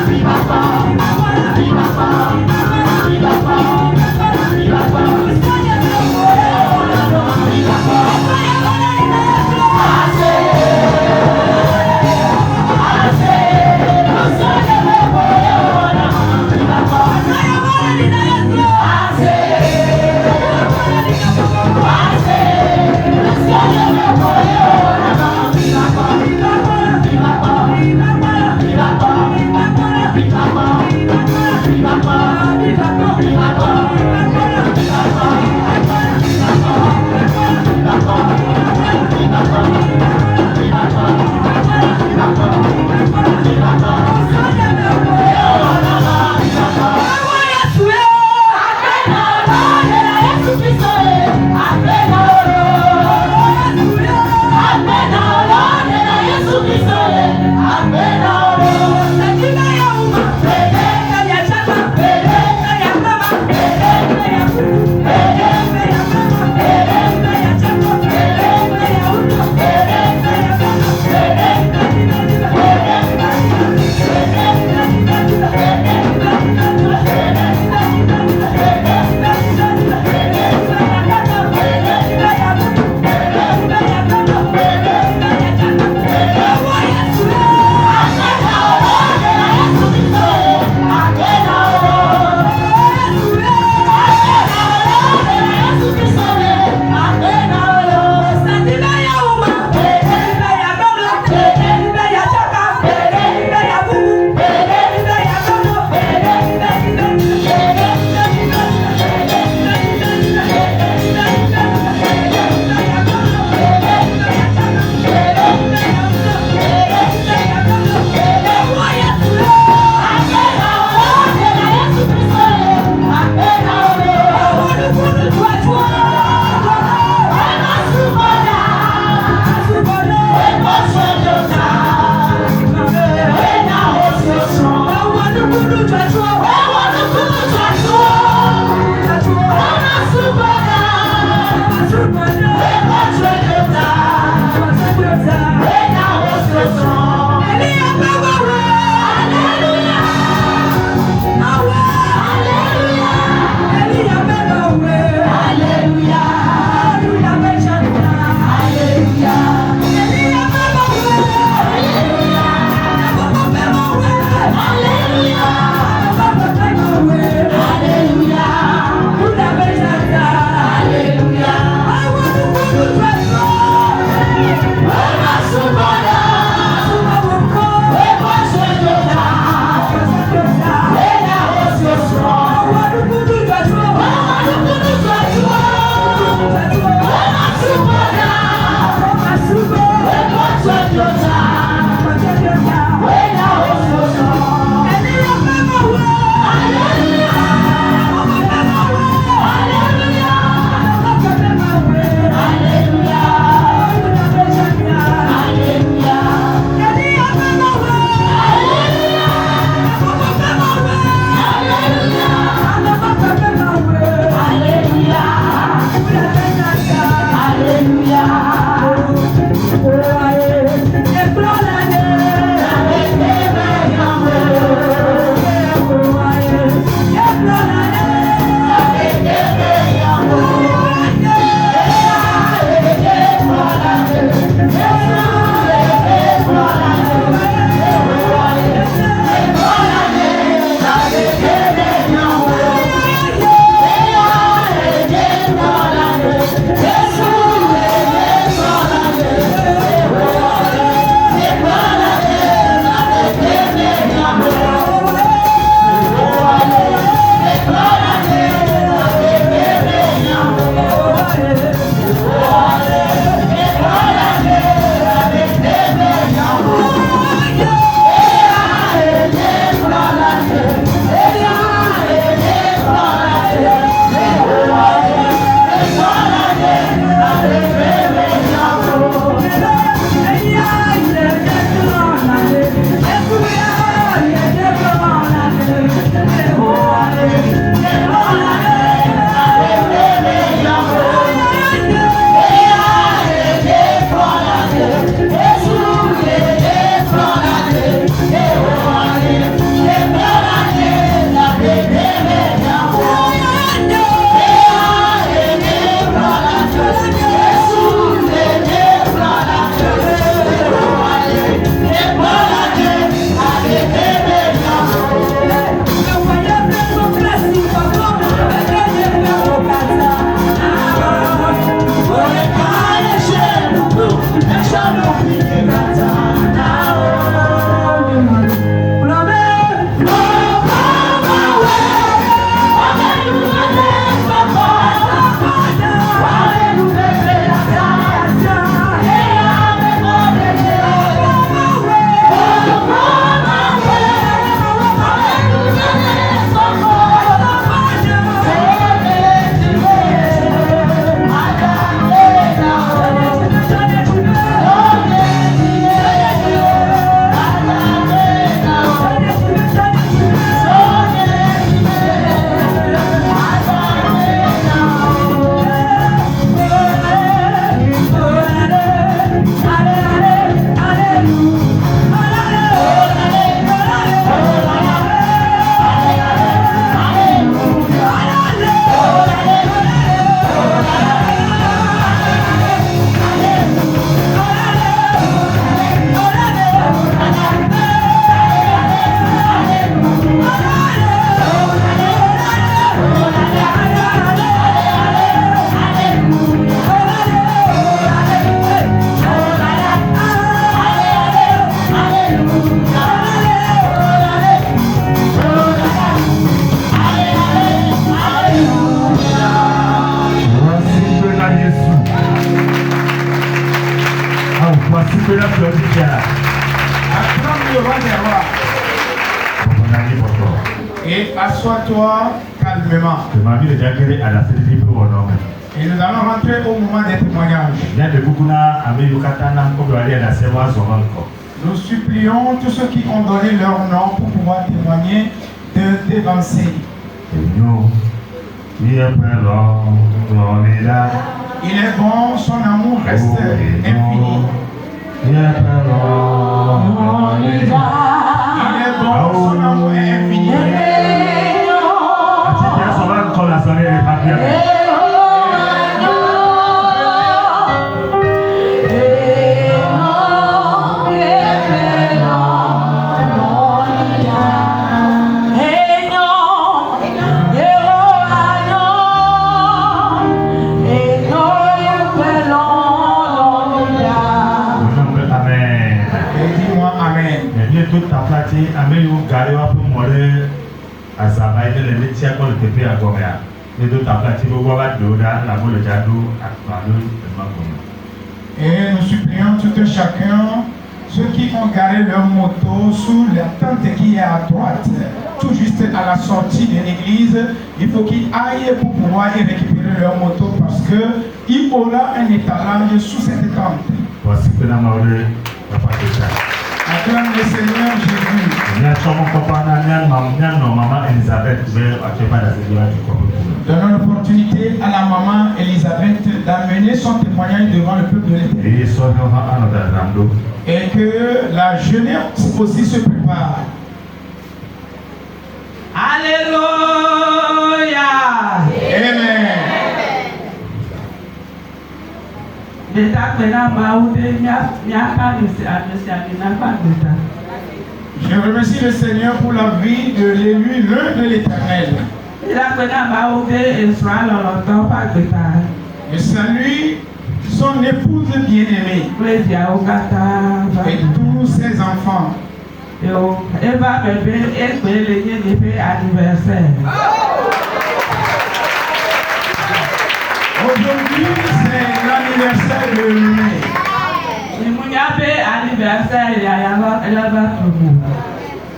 Viva Amen. Et assois-toi calmement. Et nous allons rentrer au moment des témoignages. Nous supplions tous ceux qui ont donné leur nom pour pouvoir témoigner de t'évancer. Il est bon, son amour reste infini. Il est bon, son amour est infini. Toute ta platie, Amélie ou Galéwa pour mourir à Zabaï de l'émission pour le TP à Goméa. Les deux ta platie, vous voyez la boule de Jadou à Malou et Et nous supplions tout un chacun, ceux qui ont garé leur moto sous la tente qui est à droite, tout juste à la sortie de l'église, il faut qu'ils aillent pour pouvoir y récupérer leur moto parce qu'il y aura un étalage sous cette tente. Voici que la mort de la patrie. Acclame le Seigneur Jésus. Donnons l'opportunité à la maman Elisabeth d'amener son témoignage devant le peuple de l'Éternel. Et que la jeunesse aussi se prépare. Alléluia. Amen. Je remercie le Seigneur pour la vie de l'élu, l'un de l'Éternel. Je salue son épouse bien-aimée et tous ses enfants. Aujourd'hui, c'est l'anniversaire de mai.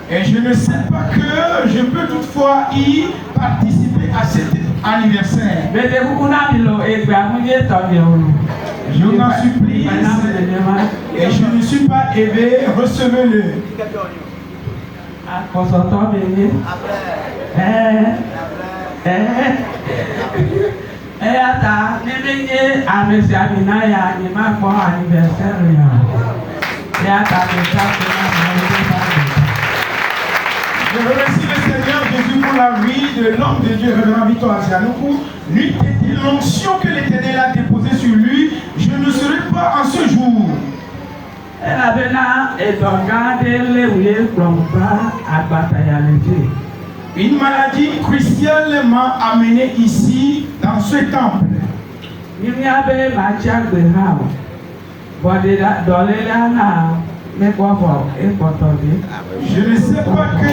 Et je ne sais pas que je peux toutefois y participer à cet anniversaire. Je vous en supplie, et je ne suis pas élevé, recevez-le. Je remercie le Seigneur Jésus pour la vie de l'homme de Dieu, Révérend Victor Asianoukou. Lui, l'onction que l'Éternel a déposée sur lui, je ne serai pas en ce jour. Une maladie cruciale m'a amené ici, dans ce temple. Je ne sais pas que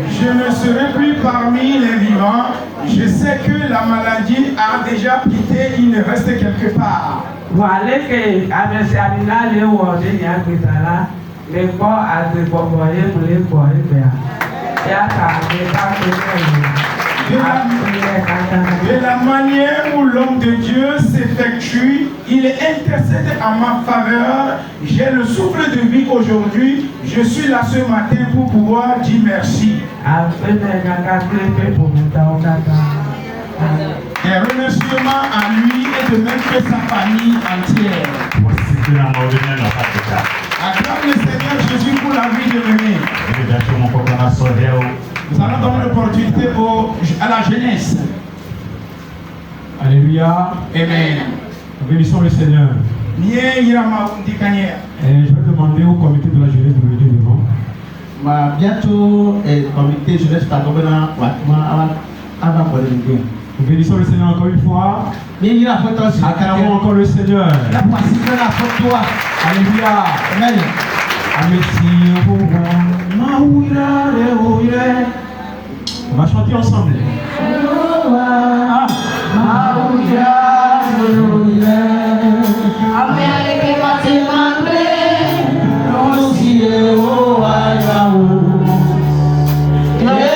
je ne serai plus parmi les vivants. Je sais que la maladie a déjà quitté, il ne reste quelque part. De la manière où l'homme de Dieu s'effectue, il intercède en ma faveur. J'ai le souffle de vie aujourd'hui. Je suis là ce matin pour pouvoir dire merci. Des remerciements à lui et de même que sa famille entière. Acclame le Seigneur Jésus pour la vie de René. Nous allons donner l'opportunité à la jeunesse. Alléluia. Amen. Bénissons le Seigneur. Et je vais demander au comité de la jeunesse de venir devant. Bientôt, le comité jeunesse va tomber dans nous bénissons le Seigneur encore une fois. Acclamons encore le Seigneur. Alléluia. Amen. On va chanter ensemble. Yeah.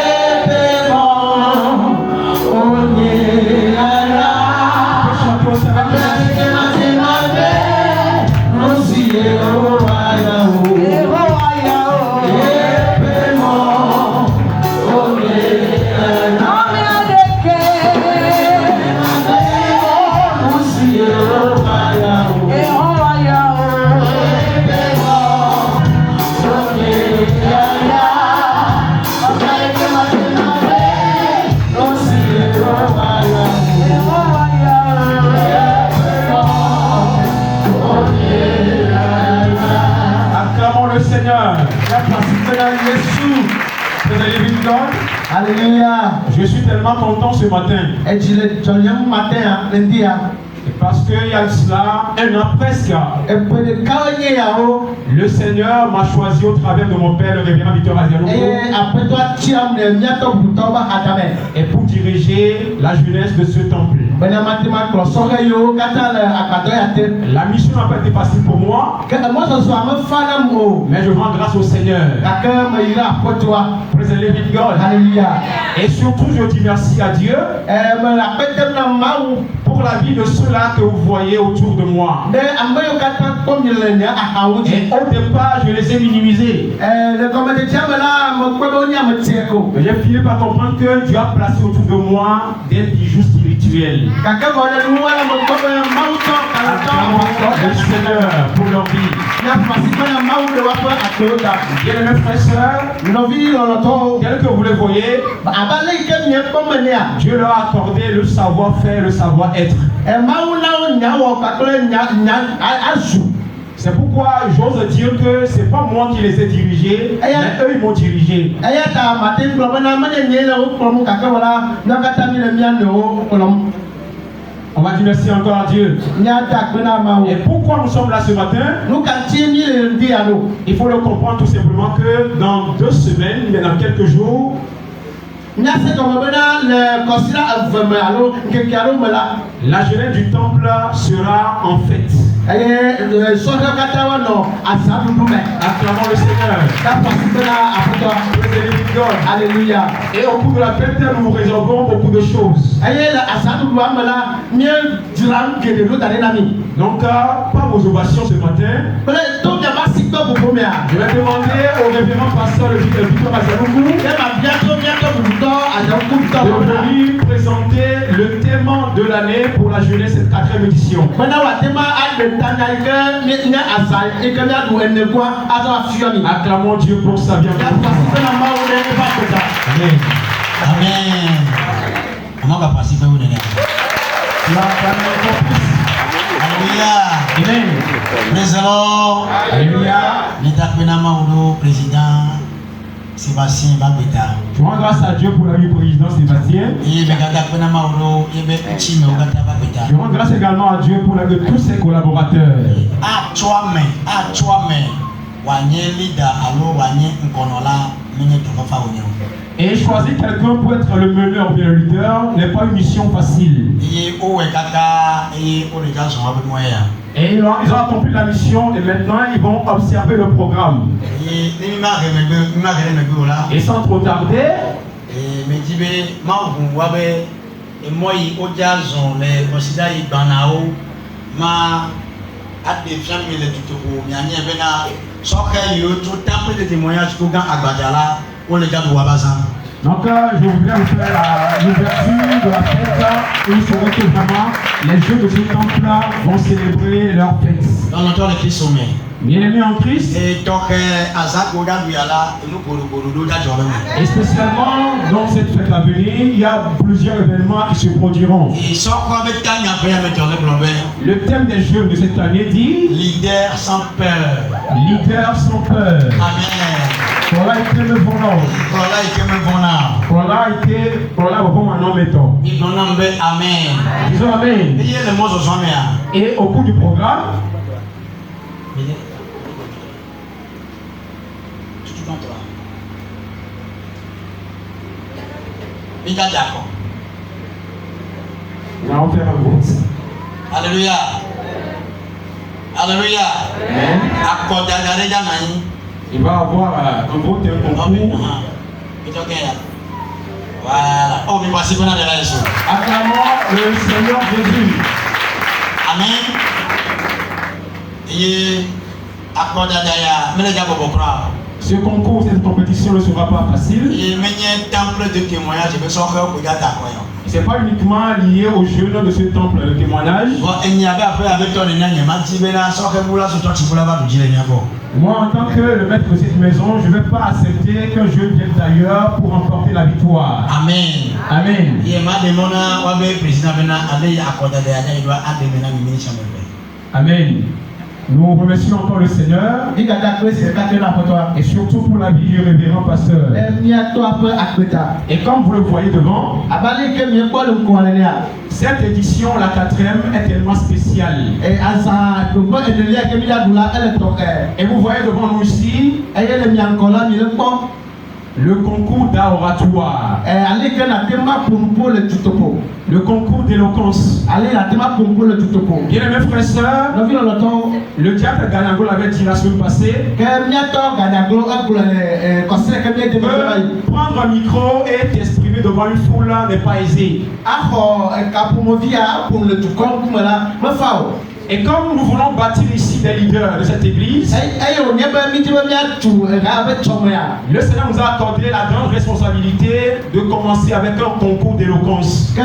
God. Alléluia. Je suis tellement content ce matin. Et tu le matin, lundi. Parce qu'il y a cela un an presque, Et pour le carnet, le Seigneur m'a choisi au travers de mon père, le révérend Victor Azialoukou, et après toi, tu as mis bientôt pour toi, Adamé. et pour diriger la jeunesse de ce temple. La mission n'a pas été facile pour moi, mais je rends grâce au Seigneur. Praise the living God. Alléluia. Et surtout, je dis merci à Dieu pour la vie de ceux-là que vous voyez autour de moi. Et au départ, je les ai minimisés. Mais j'ai fini par comprendre que Dieu a placé autour de moi des bijoux spirituels. Le Seigneur pour leur vie. Bien-aimés frères et sœurs, tel que vous le voyez, Dieu leur a accordé le savoir-faire, le savoir-être. C'est pourquoi j'ose dire que ce n'est pas moi qui les ai dirigés, mais eux ils m'ont dirigé. On va dire merci encore à Dieu. Et pourquoi nous sommes là ce matin? Il faut le comprendre tout simplement que dans 2 semaines, il y a dans quelques jours, la jeunesse du temple sera en fête. Acclamons le Seigneur. Alléluia. Et au cours de la fête, nous résolvons beaucoup de choses. Donc, pas vos ovations ce matin. Je vais demander au révérend pasteur Victor Azialoukou de venir présenter le thème de l'année pour la jeunesse cette 4e édition. Acclamons Dieu pour sa bienvenue. Amen. Amen. On va participer au dernier. Alléluia. Amen. Praise the Lord. Alléluia. Président Sébastien Babeta. Je rends grâce à Dieu pour la vie du président Sébastien. Je rends grâce également à Dieu pour la vie de tous ses collaborateurs. Et choisir quelqu'un pour être le meneur ou le leader n'est pas une mission facile. Et ils ont accompli la mission et maintenant ils vont observer le programme. Et sans trop tarder, donc je voudrais vous faire l'ouverture de la fête où vous saurez que vraiment les jeunes de ce temple-là vont célébrer leur fête. Bien-aimés en Christ, et spécialement dans cette fête à venir, il y a plusieurs événements qui se produiront. Le thème des jeunes de cette année dit leader sans peur. Leader sans peur. Amen. Pour là, il me Amen. Disons Amen. Et au cours du programme, nous allons faire un vote. Alléluia. Alléluia. Il va avoir un vote et un concours. Voilà. Oh, mais voici qu'on a de la raison. Acclamons le Seigneur Jésus. Amen. Et ce concours, cette compétition ne sera pas facile. Ce n'est pas uniquement lié aux jeunes de ce temple de témoignage. Moi, en tant que le maître de cette maison, je ne vais pas accepter qu'un jeune vienne d'ailleurs pour remporter la victoire. Amen. Amen. Amen. Nous remercions encore le Seigneur et surtout pour la vie du révérend pasteur. Et comme vous le voyez devant, cette édition, la 4e, est tellement spéciale. Et vous voyez devant nous ici le concours d'oratoire, le concours d'éloquence. Bien aimés frères et sœurs, le diable Ganyango l'avait dit la semaine passée, prendre un micro et t'exprimer devant une foule n'est pas aisé. Et comme nous voulons bâtir ici des leaders de cette église, le Seigneur nous a accordé la grande responsabilité de commencer avec un concours d'éloquence.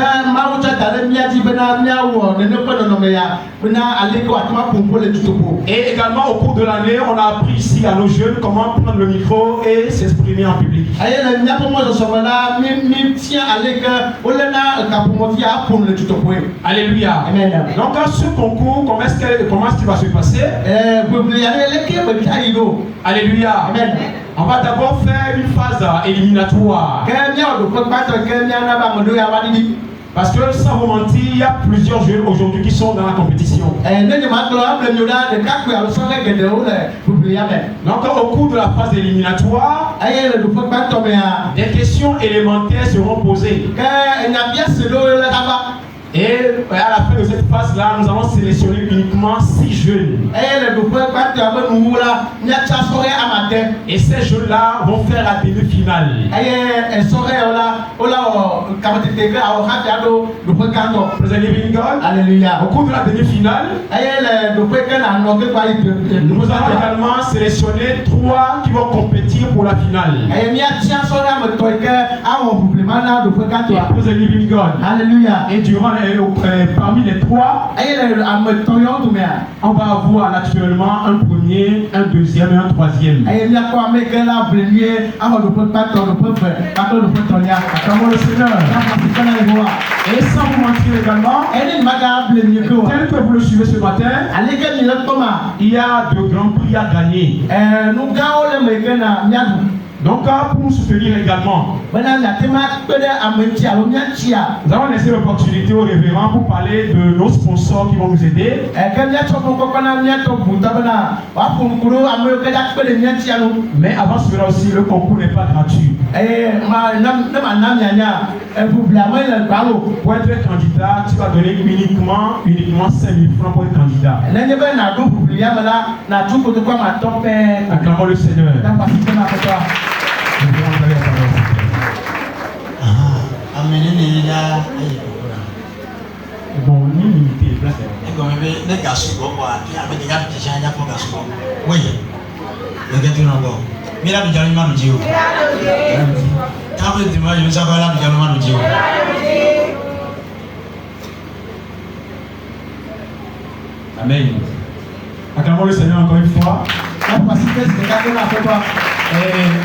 Et également au cours de l'année, on a appris ici à nos jeunes comment prendre le micro et s'exprimer en public. Alléluia. Donc dans ce concours, comment est-ce qu'il va se passer? Alléluia. On va d'abord faire une phase éliminatoire. Parce que sans vous mentir, il y a plusieurs jeunes aujourd'hui qui sont dans la compétition. Donc au cours de la phase éliminatoire, des questions élémentaires seront posées. Et à la fin de cette phase-là, nous allons sélectionner uniquement 6 jeunes. Et ces jeunes-là vont faire la demi-finale. Alléluia. Au cours de la demi-finale, nous allons également sélectionner 3 qui vont compétir pour la finale. Alléluia. Et durant parmi les 3, on va avoir naturellement un premier, un deuxième et un troisième. Acclamons le Seigneur. Et sans vous mentir également, tel que vous le suivez ce matin, il y a de grands prix à gagner. Donc pour nous soutenir également, nous avons laissé l'opportunité aux révérends pour parler de nos sponsors qui vont nous aider. Mais avant cela aussi, le concours n'est pas gratuit. Pour être candidat, tu vas donner uniquement 5 000 francs pour être candidat. Acclamons le Seigneur. Bon, ni limité les places. Amen. Acclamons le Seigneur encore une fois.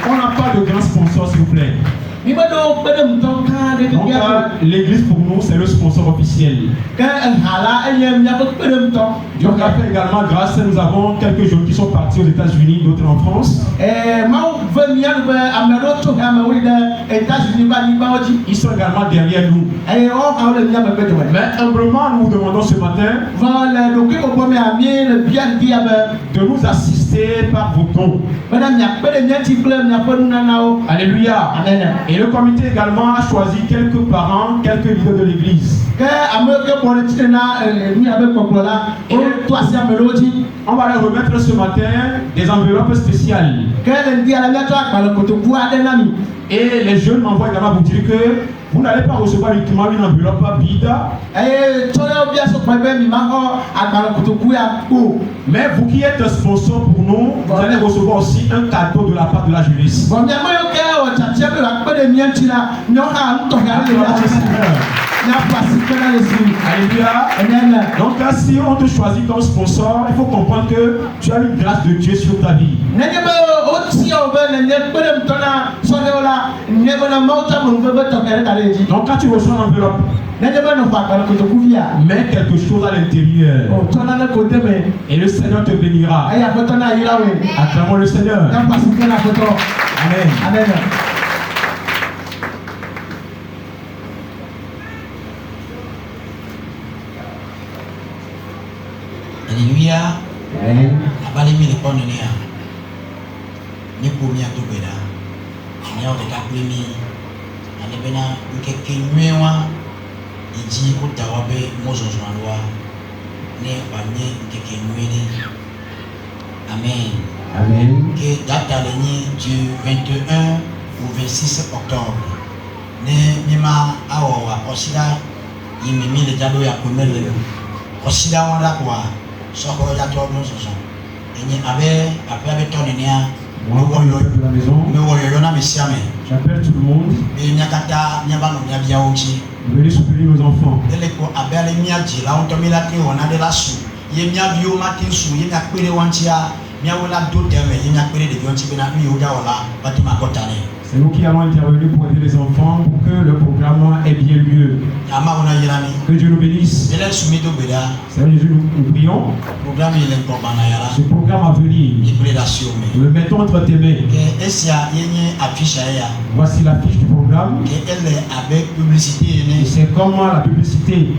On n'a pas de grand sponsor, s'il vous plaît. Donc l'église pour nous c'est le sponsor officiel. Donc après également grâce nous avons quelques jeunes qui sont partis aux États-Unis, d'autres en France. Ils sont également derrière nous. Mais humblement nous vous demandons ce matin de nous assister par vos dons. Alléluia. Et le comité également a choisi quelques parents, quelques leaders de l'église. On va leur remettre ce matin des enveloppes spéciales. Et les jeunes m'envoient également vous dire que vous n'allez pas recevoir uniquement une enveloppe vide. Mais vous qui êtes sponsor pour nous, vous allez recevoir aussi un cadeau de la part de la jeunesse. Alléluia. Donc là, si on te choisit comme sponsor, il faut comprendre que tu as une grâce de Dieu sur ta vie. Donc quand tu reçois l'enveloppe, Mets quelque chose à l'intérieur. Et le Seigneur te bénira. Acclamons le Seigneur. Amen. Alléluia. Abali mi répond nia. Ni pour mi atubeda. Ni au de kaplimi. Ani bena nkeke nyewa. Iji utawabe mozozwanwa. Ne banye nkeke nwele. Amen. Amen. Que date du 21 au 26 octobre. Ne mima awa osida yimimi le jado ya kumele. Osida wanda kwa soko ya tono soso. Enye abe tonenia. Moi, quand je de la maison, j'appelle tout le monde. Venez soutenir nos enfants. C'est nous qui allons intervenir pour aider les enfants pour que le programme ait bien lieu. Que Dieu nous bénisse. Seigneur Jésus, nous prions. Ce programme à venir, nous le mettons entre tes mains. Voici l'affiche du programme. Et c'est comment la publicité.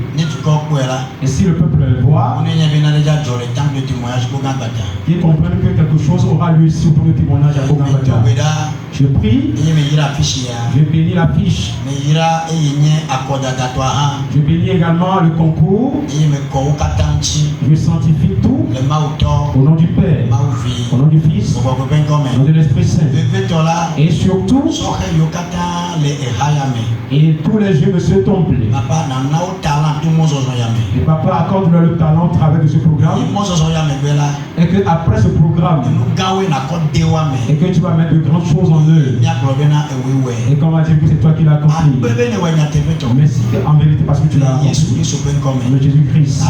Et si le peuple voit, qu'ils comprennent que quelque chose aura lieu ici pour le témoignage à Bogambata. Je prie. Je bénis l'affiche. Je bénis également le concours. Je sanctifie tout. Au nom du Père, au nom du Fils, au nom de l'Esprit Saint. Et surtout, et tous les yeux me se tombent. Et Papa accorde-leur le talent au travers de ce programme. Et que après ce programme, et que tu vas mettre de grandes choses en eux. Et qu'on va dire que c'est toi qui l'as accompli. Merci en vérité parce que tu l'as accompli. Au nom de Jésus-Christ.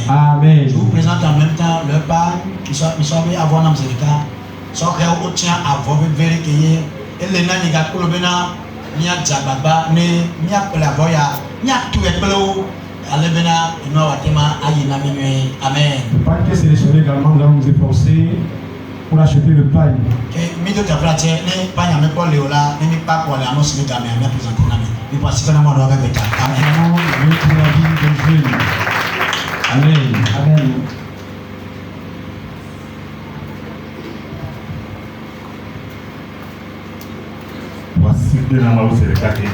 Amen. Je vous présente en même temps le pas qui sont avoir dans ce cas. Sans que vous tient à votre vérité. Et les naniga kolobena nia jababa ne nia pelaboya nia tout est pelo. Alebena ino watema ayina minwe. Amen. Le pain qui est sélectionné également, nous allons nous efforcer pour acheter le pain. Mido tabrate ne pain ame ko leola ne mi pa ko le annonce le gamin ame présenter na me. Mi voici que na mo do avec beta. Amen. Amen. Amen. Voici que la main c'est le caquet.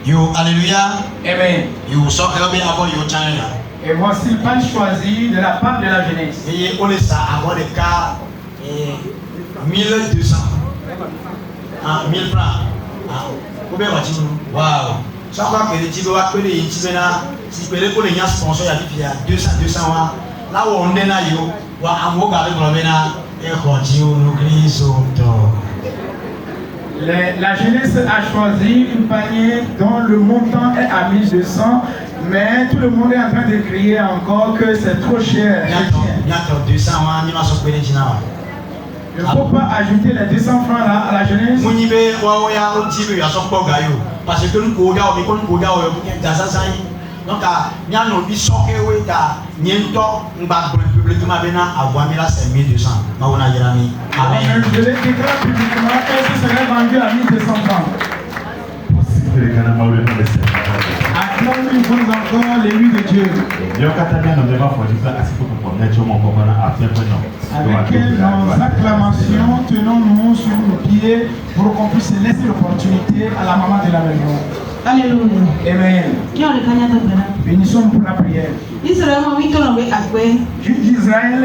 Yo, alléluia. Amen. Yo, so help me avant yo channel. Et voici le pain choisi de la part de la jeunesse. Et on est ça avant des cas 1200. Ah, 1000 francs. Ah, combien va-t-il? Waouh. Chaque fois que les types va payer les types là, si payer pour les gens sponsors, il y a 200 là où on est là yo, wa amo garder pour le bena et continue nous Christ. La jeunesse a choisi une panier dont le montant est à 1200, mais tout le monde est en train de crier encore que c'est trop cher. Il ne faut pas ajouter les 200 francs là à la jeunesse. Parce que nous pouvons donc, il y a un bissoké où il y a un publiquement avoir 1200. Amen. Je l'ai déclaré publiquement et ce serait vendu à 1200 francs. Acclamons encore l'élu de Dieu. Avec nos acclamations, tenons-nous sur nos pieds pour qu'on puisse laisser l'opportunité à la maman de la maison. Alléluia. Amen. Bénissons pour la prière. Israël,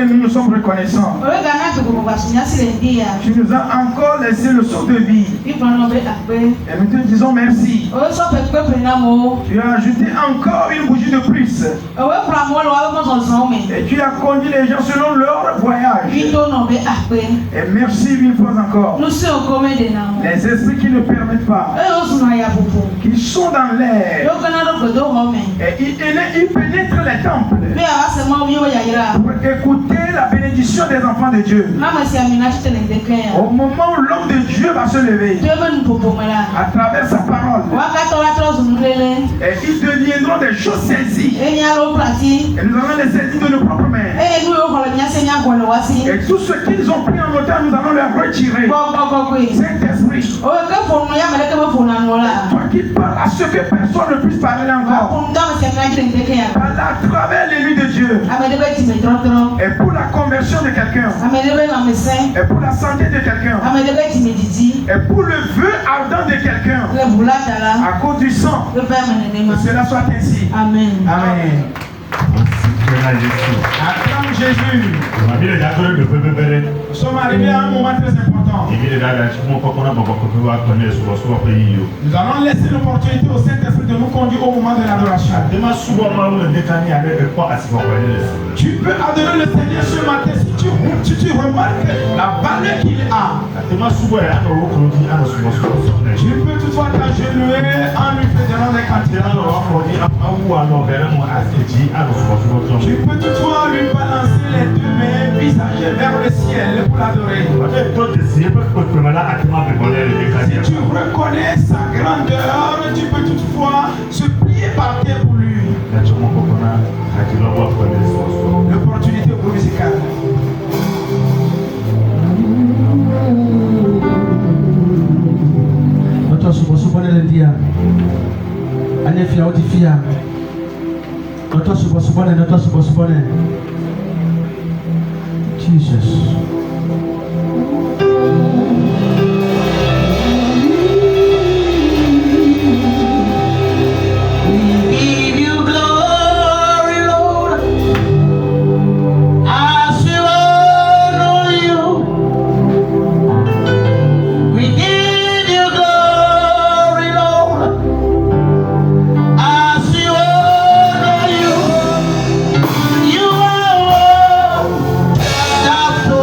nous nous sommes reconnaissants. Tu nous as encore laissé le sceau de vie. Et nous te disons merci. Tu as ajouté encore une bougie de plus. Et tu as conduit les gens selon leur voyage. Et merci mille fois encore. Les esprits qui ne permettent pas, qui sont dans l'air, et ils pénètrent les temples pour écouter la bénédiction des enfants de Dieu. Au moment où l'homme de Dieu va se lever, à travers sa parole, et ils deviendront des choses saisies. Et nous allons les saisir de nos propres mains. Et tout ce qu'ils ont pris en otage, nous allons leur retirer. Saint-Esprit, toi qui parles à ce que personne ne puisse parler encore, parle à travers l'élu de Dieu. Et pour la conversion de quelqu'un, et pour la santé de quelqu'un, et pour le vœu ardent de quelqu'un, à cause du sang, que cela soit ainsi. Amen. Amen. Acclame Jésus. Nous sommes arrivés à un moment très important. Nous allons laisser l'opportunité au Saint-Esprit de nous conduire au moment de l'adoration. Tu peux adorer le Seigneur ce matin si tu remarques la valeur qu'il a. Tu peux toutefois t'agenouiller en lui faisant des cantiques. Tu peux toutefois lui balancer les deux mains, visage vers le ciel pour l'adorer. Si tu reconnais sa grandeur, tu peux toutefois se plier par terre pour lui. L'opportunité au musical. Notre subonne le dia. Anefia odifia. Notre subonne. Jesus. Stop.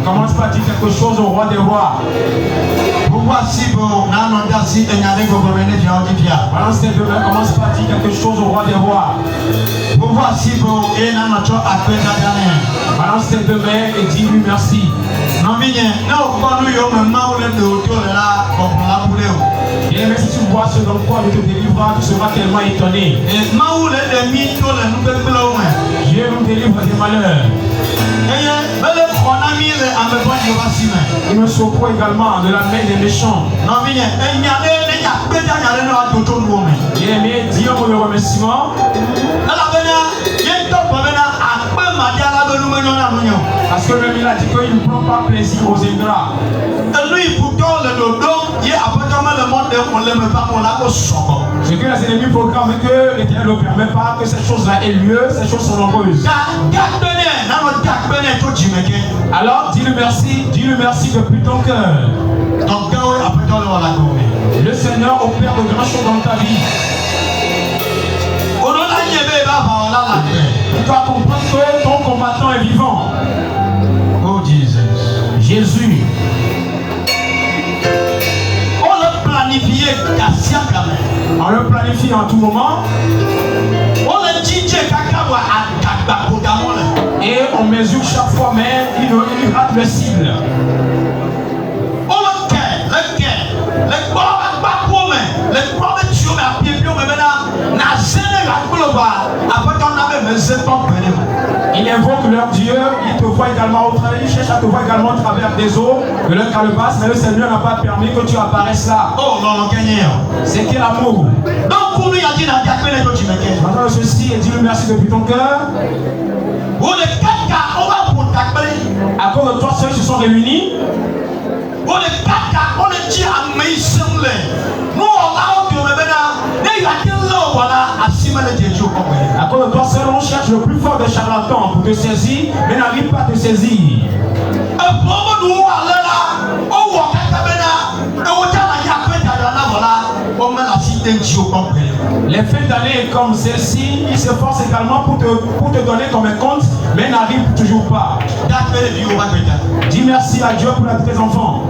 Commence par dire quelque chose au roi des rois. Balance tes deux mains, commence par dire quelque chose au roi des rois. Balance tes deux mains et dis-lui merci. Bien, mais si tu vois ce dans quoi Dieu te délivrera, tu seras tellement étonné. Dieu nous délivre des malheurs. Il me secoue également de la main des méchants. Bien aimé, Dieu pour le remerciement. Parce que même il a dit qu'il ne prend pas plaisir aux ingrats. Ce que les ennemis programment que l'Éternel ne permet pas que ces choses-là aient lieu, ces choses sont nombreuses. Alors dis-le merci depuis ton cœur. Le Seigneur opère de grandes choses dans ta vie. Tu dois comprendre que ton combattant est vivant. Oh Jésus. On le planifie en tout moment. Et on mesure chaque fois, mais il rate le cible. Il invoque leur Dieu, il te voit également au travers, il cherche à te voir également au travers des eaux de leur calebasse, mais le Seigneur n'a pas permis que tu apparaisses là. Oh non, c'est quel amour. Donc pour lui, il a dit maintenant ceci et dis-le merci depuis ton cœur. À cause de toi, ceux qui se sont réunis. À cause de toi seul, on cherche le plus fort des charlatans pour te saisir, mais n'arrive pas à te saisir. Les fins d'année comme celle-ci, ils se forcent également pour te donner comme un compte, mais n'arrivent toujours pas. Dis merci à Dieu pour la vie de tes enfants.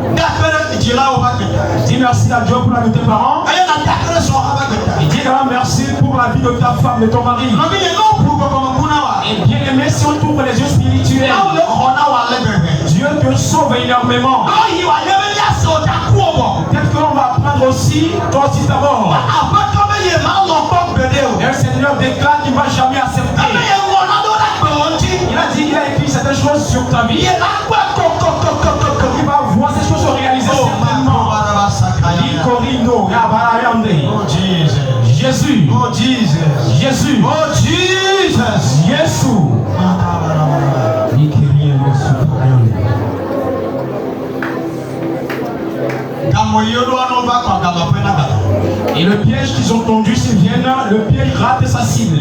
Dis merci à Dieu pour la vie de tes parents. Et dis également merci pour la vie de ta femme, de ton mari. Et bien aimé, si on t'ouvre les yeux spirituels, Dieu te sauve énormément. Peut-être qu'on va apprendre aussi, toi aussi d'abord. Et le Seigneur déclare qu'il ne va jamais accepter. Il a dit qu'il a écrit certaines choses sur ta vie. Il va voir ces choses se réaliser certainement. Oh Jesus. Jésus. Oh Jesus. Jésus. Oh Jesus. Jésus. Et le piège qu'ils ont tendu, s'ils viennent, le piège rate sa cible.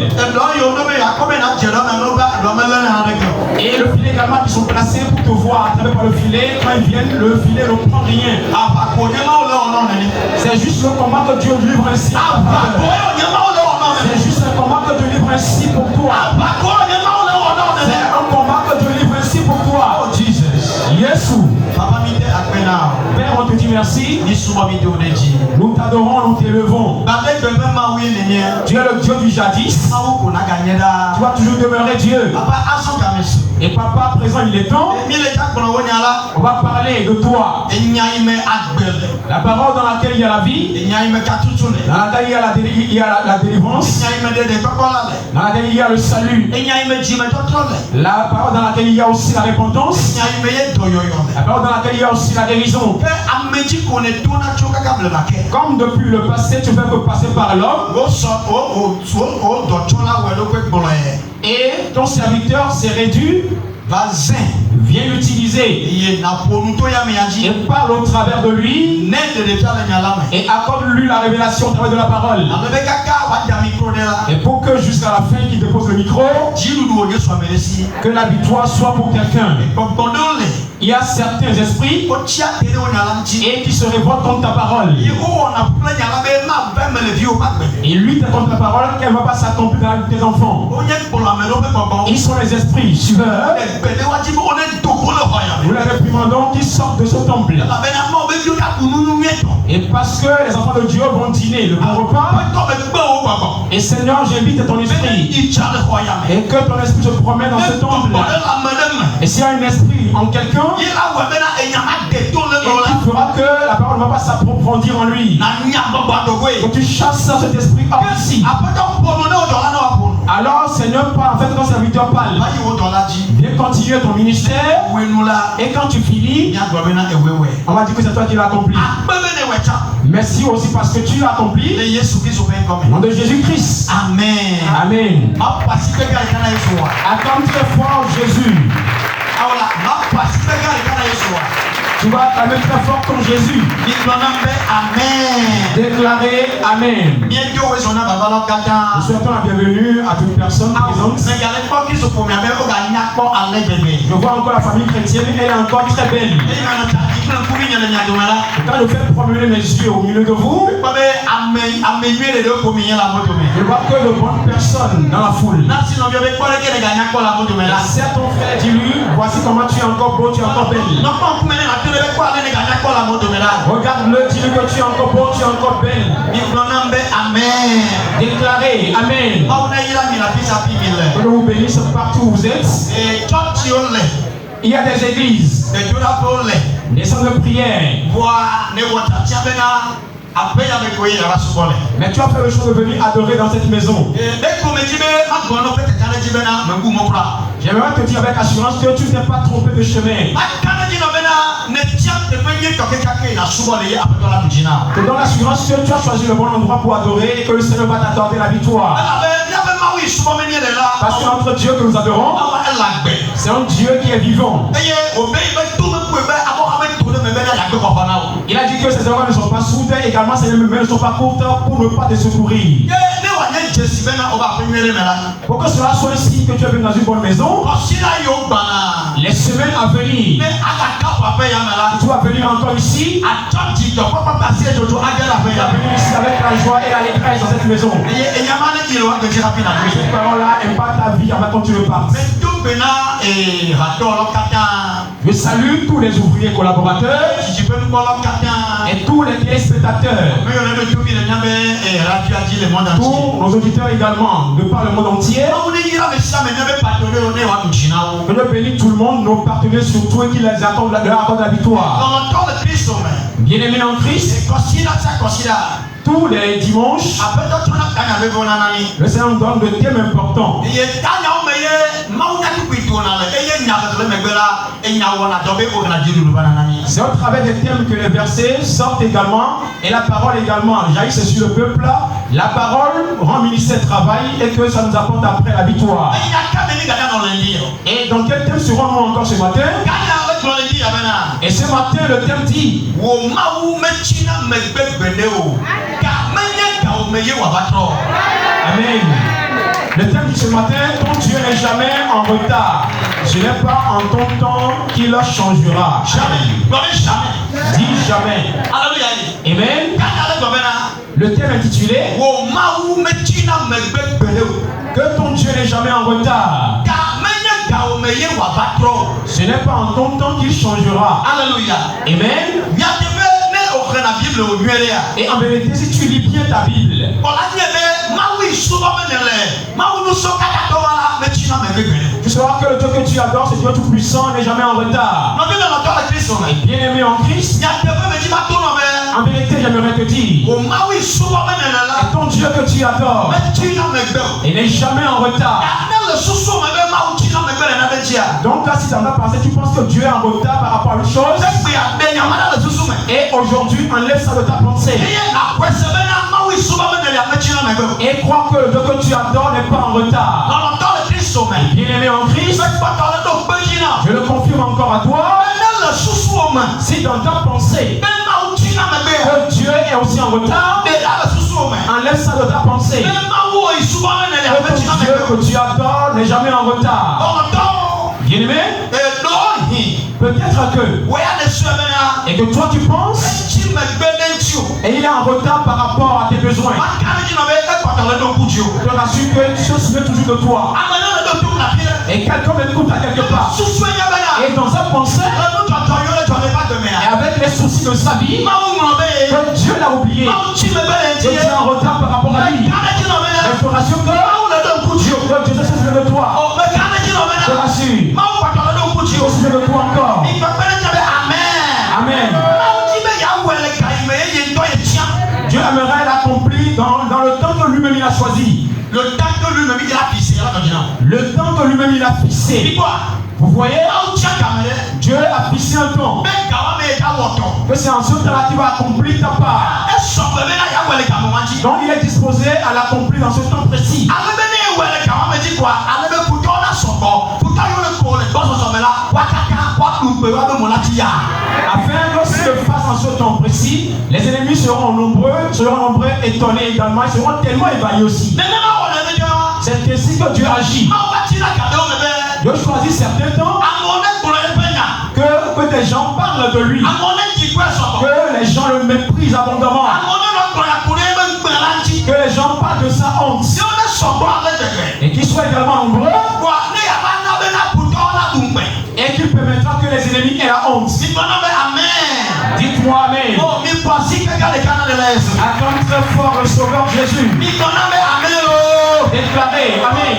Et le filet également qu'ils sont placés pour te voir à travers par le filet, quand ils viennent, le filet ne prend rien. C'est juste le combat que Dieu livre ainsi. C'est juste un combat que Dieu livre ainsi pour toi. C'est un combat que Dieu livre ainsi pour toi. Oh Jesus. Yesu. Père, on te dit merci. Nous t'adorons, nous t'élevons. Tu es le Dieu du jadis. Tu vas toujours demeurer Dieu. Et Papa, à présent, il est temps. On va parler de toi. La parole dans laquelle il y a la vie, dans laquelle il y a la délivrance, dans laquelle il y a le salut, la parole dans laquelle il y a aussi la repentance, la parole dans laquelle il y a aussi la guérison. Comme depuis le passé, tu veux passer par l'homme, et ton serviteur s'est réduit, viens l'utiliser et parle au travers de lui et accorde-lui la révélation au travers de la parole. Et pour que jusqu'à la fin qu'il dépose le micro, que la victoire soit pour quelqu'un. Il y a certains esprits et qui se révoltent contre ta parole. Et lui contre la parole qu'elle ne va pas s'accomplir dans la vie de tes enfants. Ils sont les esprits suiveurs. Nous les réprimandons qui sortent de ce temple. Et parce que les enfants de Dieu vont dîner le bon repas. Et Seigneur, j'invite ton esprit. Et que ton esprit se promène dans ce temple. Et s'il y a un esprit en quelqu'un, et qui fera que la parole ne va pas s'approfondir en lui. Que tu chasses cet esprit hors ici. Alors Seigneur, en fait, ton serviteur parle. Viens continuer ton ministère. Et quand tu finis, on va dire que c'est toi qui l'as accompli. Merci aussi parce que tu l'as accompli. Au nom de Jésus-Christ. Amen. Amen. Acclame très fort Jésus. Tu vas acclamer très fort ton Jésus. Déclarer Amen. Nous souhaitons la bienvenue à toute personne présente. Je vois encore la famille chrétienne, elle est encore très belle. Quand je fais promener mes yeux au milieu de vous, je vois que de bonnes personnes dans la foule. C'est ton frère, dis-lui, voici comment tu es encore beau, tu es encore belle. Regarde-le, dis-lui que tu es encore beau, tu es encore belle. Amen. Déclarez Amen. Que Dieu vous bénisse partout où vous êtes. Il y a des églises, des centres de prière. Mais tu as fait le choix de venir adorer dans cette maison. J'aimerais te dire avec assurance que tu ne t'es pas trompé de chemin. Que dans l'assurance que tu as choisi le bon endroit pour adorer et que le Seigneur va t'accorder la victoire. Parce que notre Dieu que nous adorons, c'est un Dieu qui est vivant. Il a dit que ses oreilles ne sont pas sourdes, également ses mains ne sont pas courtes pour ne pas te secourir. Pour que cela soit ainsi que tu es venu dans une bonne maison, les semaines à venir, tu vas venir encore ici. Tu vas venir ici avec la joie et l'allégresse dans cette maison. Cette parole-là impacte ta vie avant que tu le partes. Je salue tous les ouvriers collaborateurs et tous les téléspectateurs, tous nos auditeurs également de par le monde entier. Que Dieu bénisse tout le monde, nos partenaires surtout, et qui les attendent de la victoire. Bien-aimés en Christ, tous les dimanches, le Seigneur nous donne des thèmes importants. C'est au travers des thèmes que les versets sortent également et la parole également jaillisse sur le peuple. La parole rend ministère travail et que ça nous apporte après la victoire. Et dans quel thème serons-nous encore ce matin? Et ce matin le thème dit Amen. Le thème de ce matin, ton Dieu n'est jamais en retard. Ce n'est pas en ton temps qu'il changera. Jamais. Dis jamais. Amen. Le thème intitulé que ton Dieu n'est jamais en retard. Ce n'est pas en ton temps qu'il changera. Alléluia. Amen. Et en vérité, si tu lis bien ta Bible, tu sauras que le Dieu que tu adores, c'est Dieu tout puissant, n'est jamais en retard. Et bien aimé en Christ, en vérité, j'aimerais te dire, et ton Dieu que tu adores, il n'est jamais en retard. Donc là, si tu en as pensé, tu penses que Dieu est en retard par rapport à une chose, et aujourd'hui, enlève ça de ta pensée. Et crois que le Dieu que tu adores n'est pas en retard. Bien aimé en Christ, je le confirme encore à toi. Si dans ta pensée que Dieu est aussi en retard, enlève ça de ta pensée. Que ton Dieu que tu adores n'est jamais en retard. Bien aimé, peut-être que, et que toi tu penses, et il est en retard par rapport à tes besoins. Tu as su que Dieu se souvient toujours de toi. Et quelqu'un m'écoute à quelque part. Et dans sa pensée, et avec les soucis de sa vie, que Dieu l'a oublié. Que tu es en retard par rapport à lui. Mais je te rassure que Dieu se souvient de toi. Je te rassure. Dieu se souvient de toi encore. Amen. Dieu aimerait l'accomplir dans le temps que lui-même il a choisi. Le temps que lui-même il a fixé. Le temps que lui-même il a fixé. Vous voyez, Dieu a fixé un temps. Que c'est en ce temps-là qu'il va accomplir ta part. Donc il est disposé à l'accomplir dans ce temps précis. Afin que s'il le fasse en ce temps précis, les ennemis seront nombreux, étonnés également, ils seront tellement ébahis aussi. C'est ainsi que Dieu agit. Dieu choisit certains temps que des gens parlent de lui, que les gens le méprisent abondamment, que les gens parlent de sa honte, et qu'ils soient également nombreux, et qu'il permettra que les ennemis aient la honte. Dites-moi Amen. Acclame très fort le Sauveur Jésus. Déclarez Amen.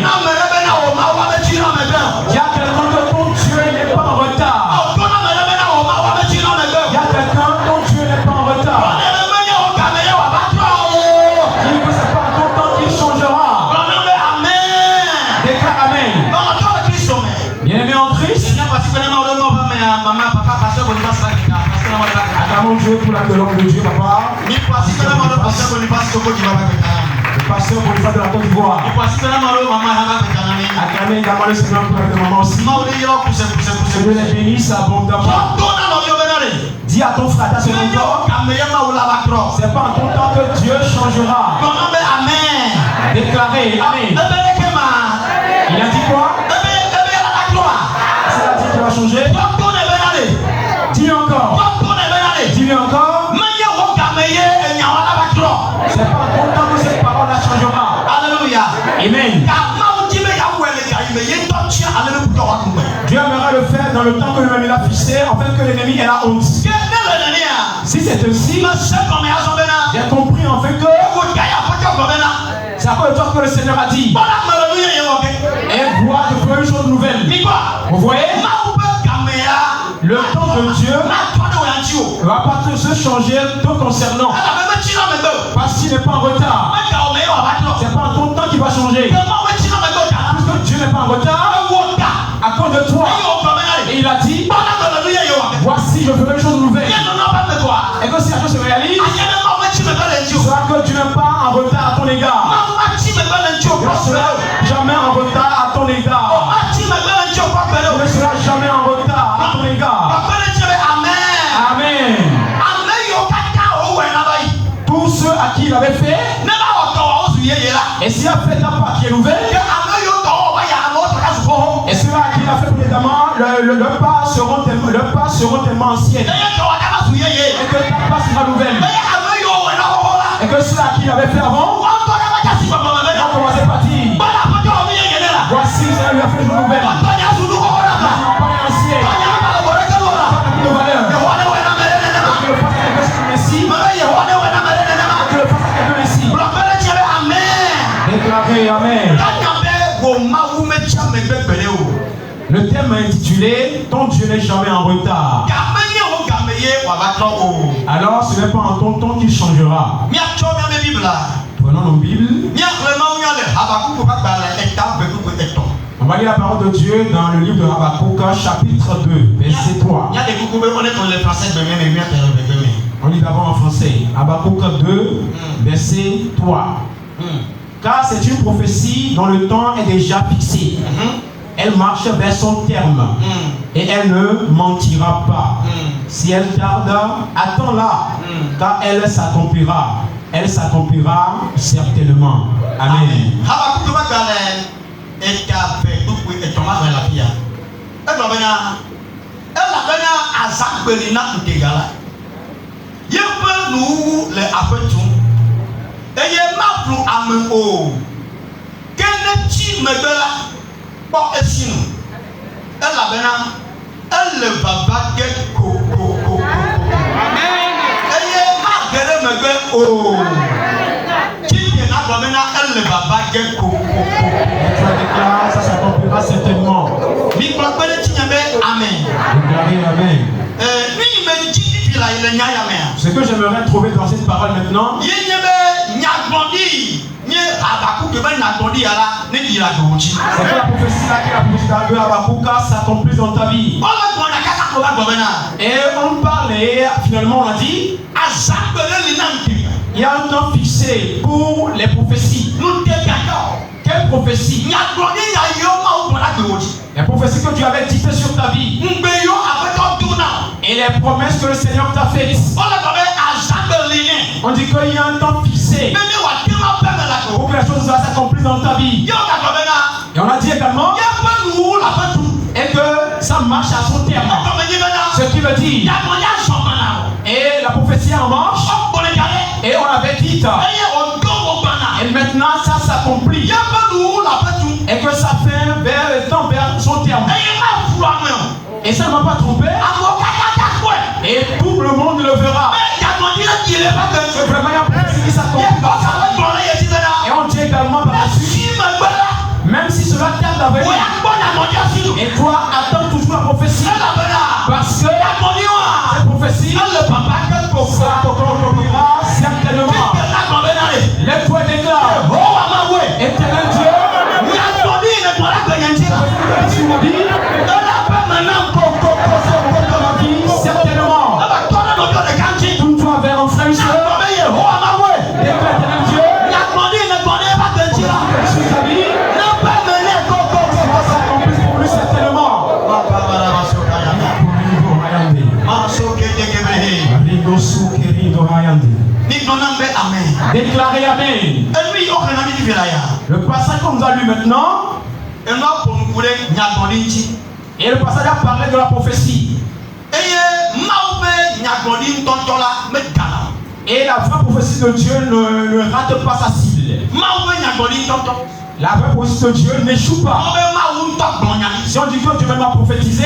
Il y a quelqu'un que ton Dieu n'est pas en retard. Il y a quelqu'un dont Dieu n'est pas en retard. Dis que c'est pas ton temps qu'il changera. Déclare Amen. Bien aimé en Christ. Acclamons Dieu pour la colonne de Dieu, papa. Le pasteur pour le faire de la Côte d'Ivoire. Acclamez également le Seigneur pour la maman aussi. Que Dieu les bénisse abondamment. Dis à ton frère, c'est pas en ton temps que Dieu changera. Déclarez Amen. Il a dit quoi? C'est la dit qu'il va changer. Dis encore. Dis encore. C'est pas en ton temps que cette parole la changera. Alléluia. Amen. Dieu aimerait le faire dans le temps que lui-même il a fixé, afin que l'ennemi ait la honte. Si c'est ainsi, j'ai compris en fait que c'est à cause de toi que le Seigneur a dit. Et voir, je ferai une chose nouvelle. Vous voyez? Le temps de Dieu ne va pas se changer tout concernant. Parce qu'il n'est pas en retard. C'est pas en ton temps qu'il va changer. Puisque Dieu n'est pas en retard, à cause de toi. Et il a dit, voici je ferai une chose nouvelle. Et que si la chose se réalise, tu sauras que Dieu n'est pas en retard à ton égard. Tu ne seras jamais en retard à ton égard. Tu ne seras jamais en retard à ton égard. Amen. Tous ceux à qui il avait fait, qui est nouvelle. Et ceux-là qui l'a fait précédemment, leurs pas seront tellement anciennes. Et que ta part sera nouvelle. Et que ceux-là qui l'avaient fait avant, on commençait par dire, voici, ça lui a fait une nouvelle. Déclaré Amen. Le thème est intitulé Ton Dieu n'est jamais en retard. Alors ce n'est pas en ton temps qu'il changera. Prenons nos Bibles. On va lire la parole de Dieu dans le livre de Habakkuk, chapitre 2, verset 3. On lit d'abord en français. Habakkuk 2, verset 3. Car c'est une prophétie dont le temps est déjà fixé. Elle marche vers son terme et elle ne mentira pas. Si elle tarde, attends-la, car elle s'accomplira. Elle s'accomplira certainement. Amen. Ça s'accomplira certainement. Amen. Ce que j'aimerais trouver dans cette parole maintenant, c'est que la prophétie là qui a poussé dans le Habakkuk s'accomplisse dans ta vie. Et on parle et finalement on a dit il y a un temps fixé pour les prophéties. Quelle prophétie? Les prophéties que tu avais dites sur ta vie. Et les promesses que le Seigneur t'a faites. On dit qu'il y a un temps fixé pour que les choses s'accomplissent dans ta vie. Et on a dit également et que ça marche à son terme. Ce qui veut dire, et la prophétie en marche, et on avait dit, et maintenant ça s'accomplit, et que ça fait vers le temps, vers son terme. Et ça ne va pas tromper, et tout le monde le verra. C'est vraiment une prophétie qui s'accomplit. Et on dit également par la suite, même si cela tarde à venir, et toi attends toujours la prophétie, parce que cette prophétie s'accomplira certainement. Lève-toi et déclare, Éternel Dieu, certainement, tourne-toi vers un frère et soeur, déclare Éternel Dieu, sur ta vie, déclarez Amen. Le passage qu'on nous a lu maintenant, et le passage a parlé de la prophétie. Et la vraie prophétie de Dieu ne rate pas sa cible. La vraie prophétie de Dieu n'échoue pas. Si on dit que Dieu même a prophétisé,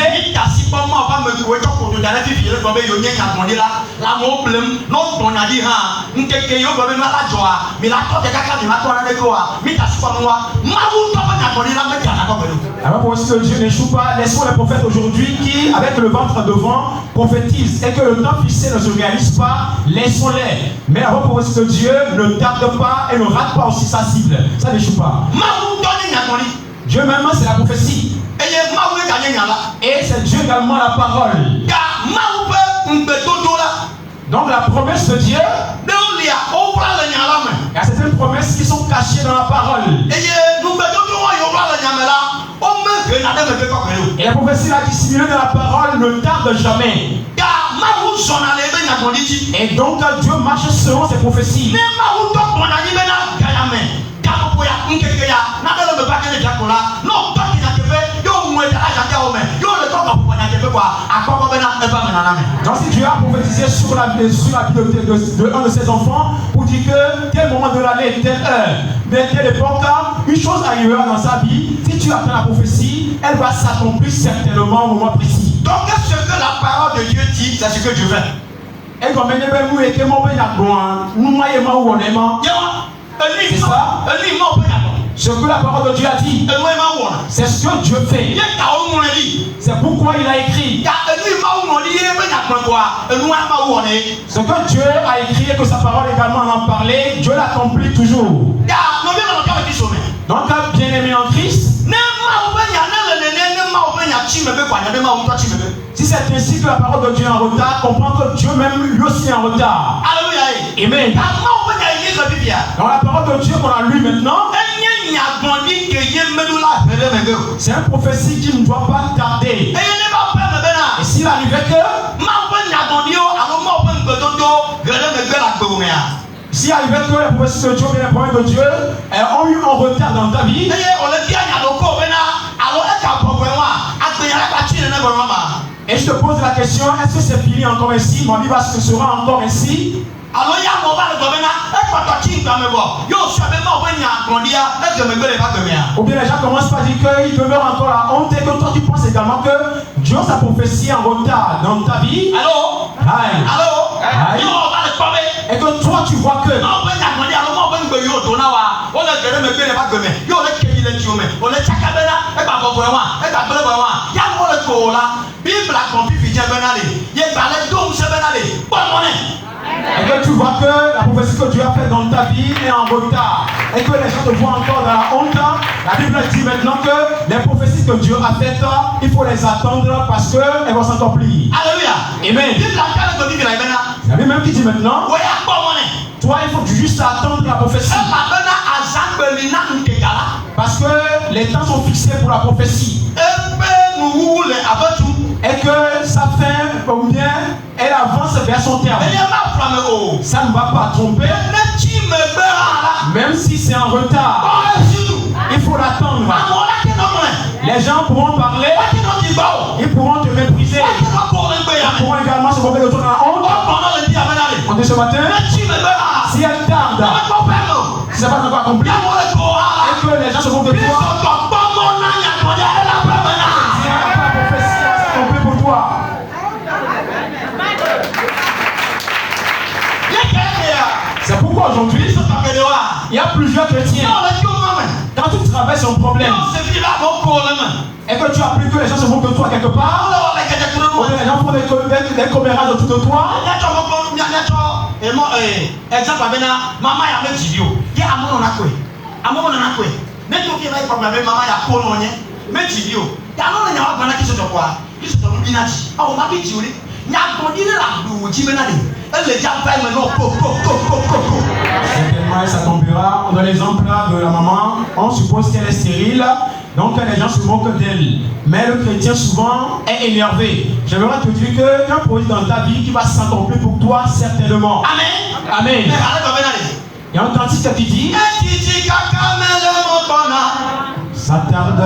la vraie prophétie de Dieu n'échoue pas. Laissons les prophètes aujourd'hui qui, avec le ventre devant, prophétisent et que le temps fixé ne se réalise pas, laissons-les. Mais la vraie prophétie de Dieu ne tarde pas et ne rate pas aussi sa cible. Ça n'échoue pas. Dieu même, c'est la prophétie. Et c'est Dieu également la parole. Donc la promesse de Dieu, il y a certaines promesses qui sont cachées dans la parole. Et la prophétie là qui est simulée dans la parole ne tarde jamais. Et donc Dieu marche selon ses prophéties. Donc si Dieu a prophétisé sur la vie de un de ses enfants pour dire que tel moment de l'année, telle heure, mais telle époque, une chose arrivera dans sa vie. Si tu attends la prophétie, elle va s'accomplir certainement au moment précis. Donc ce que la parole de Dieu dit, c'est ce que Dieu fait. Et comme c'est ça. Ce que la parole de Dieu a dit, c'est ce que Dieu fait. C'est pourquoi il a écrit. Ce que Dieu a écrit et que sa parole également en a parlé, Dieu l'accomplit toujours. Donc, bien aimé en Christ, si c'est ainsi que la parole de Dieu est en retard, comprends que Dieu même lui aussi est en retard. Alléluia. Amen. Dans la parole de Dieu qu'on a lu maintenant, c'est une prophétie qui ne doit pas tarder. Et s'il arrivait que s'il arrivait que les prophéties de Dieu et les promesses de Dieu ont eu un retard dans ta vie, et je te pose la question, est-ce que c'est fini encore ainsi? Ma vie sera encore ainsi? Ou bien les gens commencent par dire qu'ils demeurent encore la honte et que toi tu penses également que Dieu sa prophétie en retard dans ta vie. Allô? Aïe. Allô? Aïe. Et que toi tu vois que et que tu vois que la prophétie que Dieu a faite dans ta vie est en retard et que les gens te voient encore dans la honte, la Bible dit maintenant que les prophéties que Dieu a faites, il faut les attendre parce qu'elles vont s'accomplir. Alléluia. Amen. La Bible même qui dit maintenant, toi il faut juste attendre la prophétie. Parce que les temps sont fixés pour la prophétie. Et que sa fin, ou bien, elle avance vers son terme. Ça ne va pas tromper. Même si c'est en retard, il faut l'attendre. Les gens pourront parler, ils pourront te mépriser, ils pourront également se moquer de toi dans la honte. On dit ce matin, si elle tarde, si ça va pas encore accompli, et que les gens se moquent de toi, c'est pourquoi aujourd'hui, il y a plusieurs chrétiens. Quand tu traverses un problème et que tu as appris que les gens se moquent de toi quelque part, ou les gens font des commérages autour de toi, certainement ça tombera dans l'exemple de la maman. On suppose qu'elle est stérile, donc les gens se moquent d'elle. Mais le chrétien souvent est énervé. J'aimerais te dire que qu'un projet dans ta vie qui va s'accomplir pour toi certainement. Amen. Amen. Il y a un cantique qui dit ça tarde.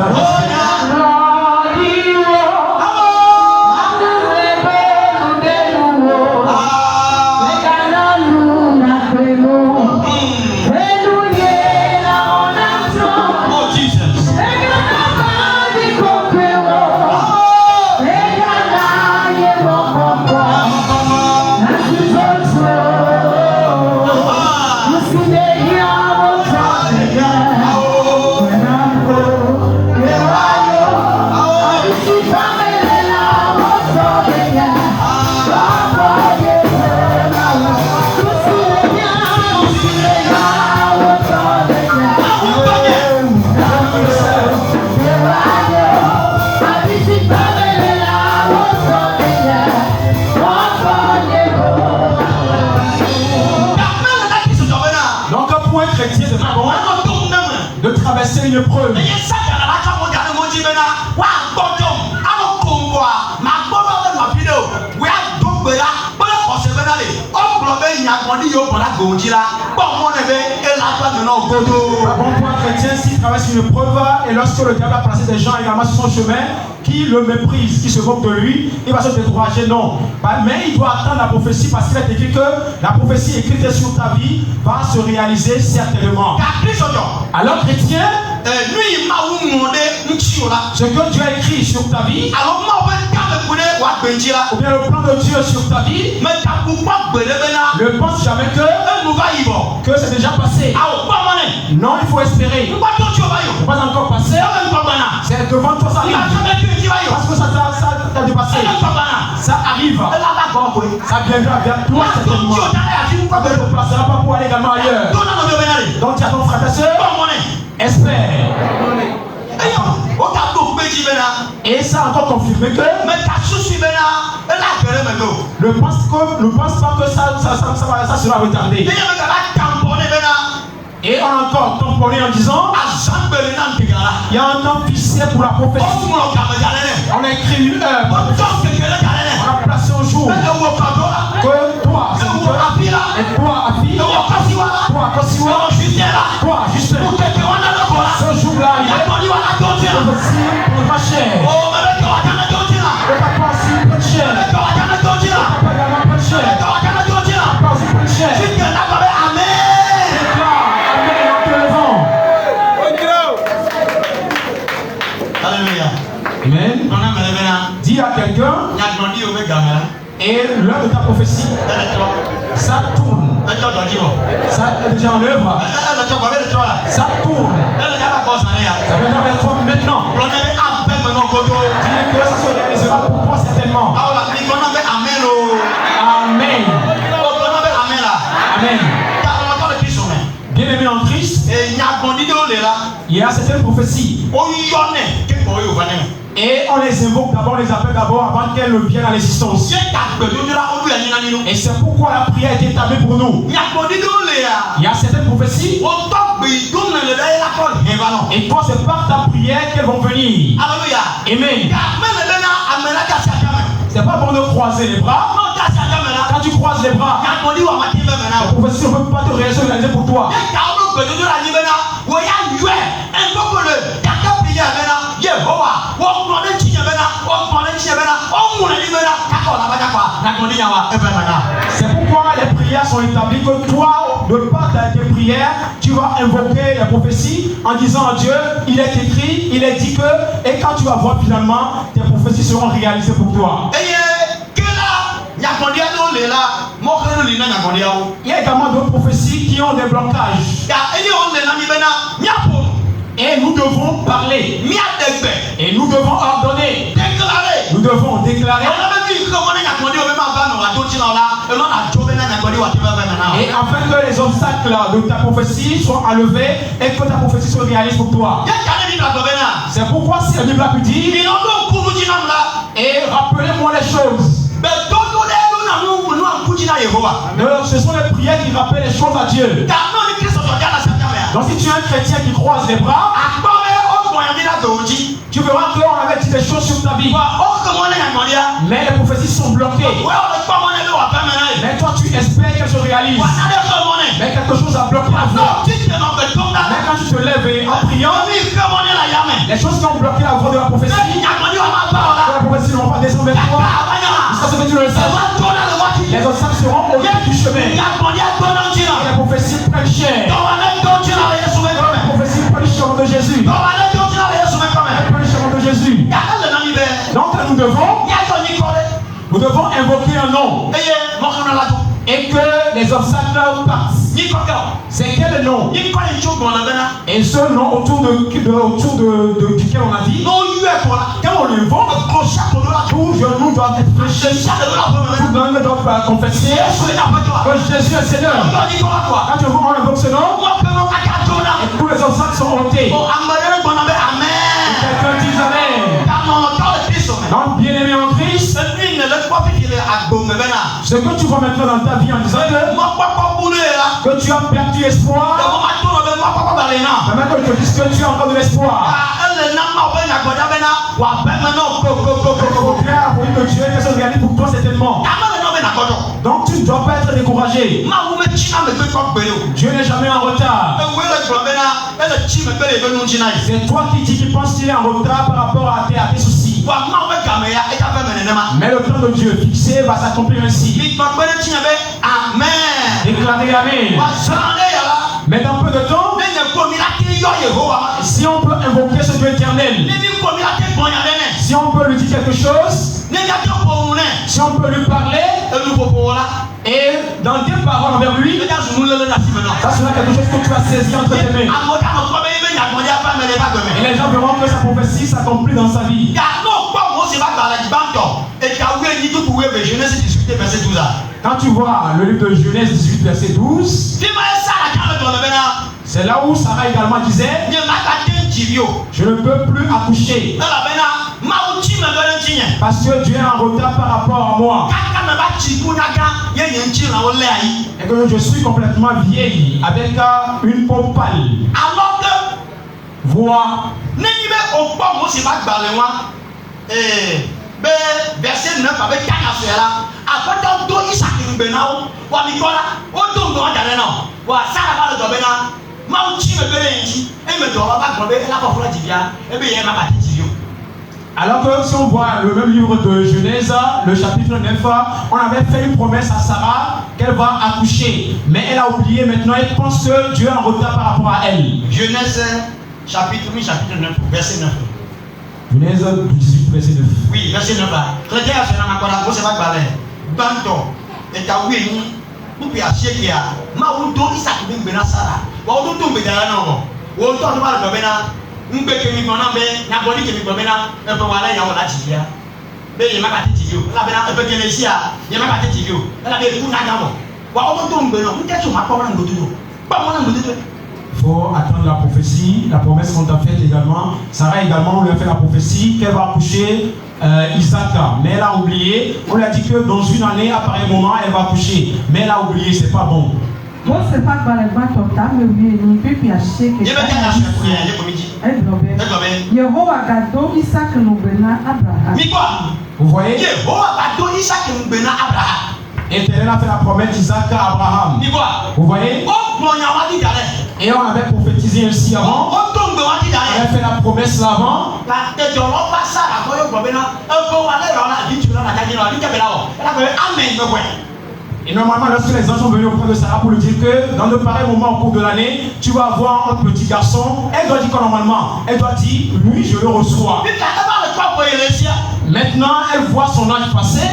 De traverser une épreuve. Bon point chrétien, s'il traverse une épreuve et lorsque le diable a placé des gens également sur son chemin qui le méprisent, qui se moquent de lui, il va se décourager, non. Mais il doit attendre la prophétie parce qu'il est écrit que la prophétie écrite sur ta vie va se réaliser certainement. Alors chrétien, ce que Dieu a écrit sur ta vie, ou bien le plan de Dieu sur ta vie, ne pense jamais que c'est déjà passé. Non, il faut espérer. C'est pas encore passé. C'est devant toi, ça arrive. Parce que ça t'a dépassé. Ça arrive. Ça viendra vers toi certainement. Ça ne te placera pas pour aller également ailleurs. Donc tu as ton frère et soeur. Espère. Et ça a encore confirmé que ne pense pas que ça sera retardé. Et on a encore tamponné en disant il y a un temps fixé pour la prophétie. On a écrit une heure. On a placé un jour que toi, et toi, Afi, toi, Kosiwa, toi, justement, ce jour-là, il est pour le pas cher. Le papa aussi pas cher. Le papa également pas cher. Le papa aussi pas cher. Amen. Dis à quelqu'un et l'heure de ta prophétie, ça tourne. Ça est déjà en œuvre. Ça tourne. Ça viendra vers toi maintenant. Dis que ça se réalisera pour toi certainement. Amen. Amen. Bien-aimé en Christ, il y a certaines prophéties. Et on les invoque d'abord, on les appelle d'abord avant qu'elles ne viennent à l'existence. Et c'est pourquoi la prière est établie pour nous. Il y a certaines prophéties. Et toi, c'est par ta prière qu'elles vont venir. Amen. C'est pas bon de croiser les bras. Quand tu croises les bras, la prophétie ne peut pas te réaliser pour toi. C'est pourquoi les prières sont établies que toi, de par tes prières, tu vas invoquer les prophéties en disant à Dieu, il est écrit, il est dit que, et quand tu vas voir finalement, tes prophéties seront réalisées pour toi. Il y a également d'autres prophéties qui ont des blocages. Et nous devons parler. Et nous devons ordonner. Nous devons déclarer. Et afin que les obstacles de ta prophétie soient enlevés et que ta prophétie se réalise pour toi. C'est pourquoi si la Bible a pu dire, et rappelez-moi les choses. Ce sont les prières qui rappellent les choses à Dieu. Donc si tu es un chrétien qui croise les bras, tu verras qu'on avait dit des choses sur ta vie. Mais les prophéties sont bloquées. Mais toi tu espères qu'elles se réalisent. Mais quelque chose a bloqué la voie. Mais quand tu te lèves et en priant, les choses qui ont bloqué la voie de la prophétie, la prophétie ne vont pas descendre vers toi. Jusqu'à ce que tu le sais. Les obstacles seront au bout du chemin. Et la prophétie prennent cher. La prophétie prennent cher de Jésus. De Jésus. Donc nous devons invoquer un nom et que les obstacles partent. C'est quel nom? Et ce nom autour duquel on a dit, quand on l'invoque, tout genou doit être fléché, tout genou doit confesser que Jésus est Seigneur. Quand on invoque ce nom, tous les obstacles sont ôtés. Quelqu'un dit Amen. Donc, bien-aimé en Christ, ce que tu vois maintenant dans ta vie en disant que tu as perdu espoir, maintenant que je te dis que tu as encore de l'espoir. Que Dieu ait quelque chose de pour toi certainement. Donc tu ne dois pas être décourager. Dieu n'est jamais en retard. C'est toi qui penses qu'il est en retard par rapport à tes soucis. Mais le plan de Dieu fixé va s'accomplir ainsi. Amen. Déclarez Amen. Mais dans peu de temps, si on peut invoquer ce Dieu éternel, si on peut lui dire quelque chose, si on peut lui parler, et dans tes paroles envers lui, ça sera quelque chose que tu as saisi entre tes mains. Et les gens verront que sa prophétie s'accomplit dans sa vie. Quand tu vois le livre de Genèse 18, verset 12, c'est là où Sarah également disait, je ne peux plus accoucher parce que Dieu est en retard par rapport à moi et que je suis complètement vieille avec une peau pâle. Alors que vois verset 9 avec Kanafera, après donc Isaac Benao, ou Nicola, ou donc Danano, ou Sarah de Dobena, Mauchi me Belenji, et me doit pas tomber la parole d'Ivia, et bien ma bâtisse. Alors que si on voit le même livre de Genèse, le chapitre 9, on avait fait une promesse à Sarah qu'elle va accoucher. Mais elle a oublié maintenant, elle pense que Dieu est en retard par rapport à elle. Genèse chapitre 9, verset 9. Genèse 18, verset 9. Oui, verset 9. Chrétien, c'est un accord, c'est pas balai. Banto, et ta oui, vous pouvez acheter qu'il y a. Ma ou do Isaac Bena Sarah. Ou do tomber dans la non. Ou do tomber dans le Bena. Mbeke mi kona be na boli ke mi bomena e pe wala ya wala tijia be ye maka tijio la be na e pe kelesia ye maka tijio la be ku na gamo wa o to mbe no mtecho mako na ngotuno ba mo na ngotuno. Faut attendre la prophétie, la promesse qu'on t'a faite également. Sarah également lui a fait la prophétie qu'elle va accoucher Isaac, mais elle a oublié. On lui a dit que dans une année, à pareil moment, elle va accoucher, mais elle a oublié, c'est pas bon. Bon, c'est pas dans les boîtes au temps, mais oui, il peut y acheter quelque chose. Yehovah gado Isaac Nubena Abraham. Vous voyez? Yehovah gado Isaac Nubena Abraham. Éternel a fait la promesse d'Isaac à Abraham. Vous voyez? Et on avait prophétisé ainsi avant. On avait fait la promesse là avant. Et normalement, lorsque les anges sont venus auprès de Sarah pour lui dire que dans de pareils moments au cours de l'année, tu vas avoir un petit garçon, elle doit dire quoi normalement? Elle doit dire, lui, je le reçois. Maintenant, elle voit son âge passer.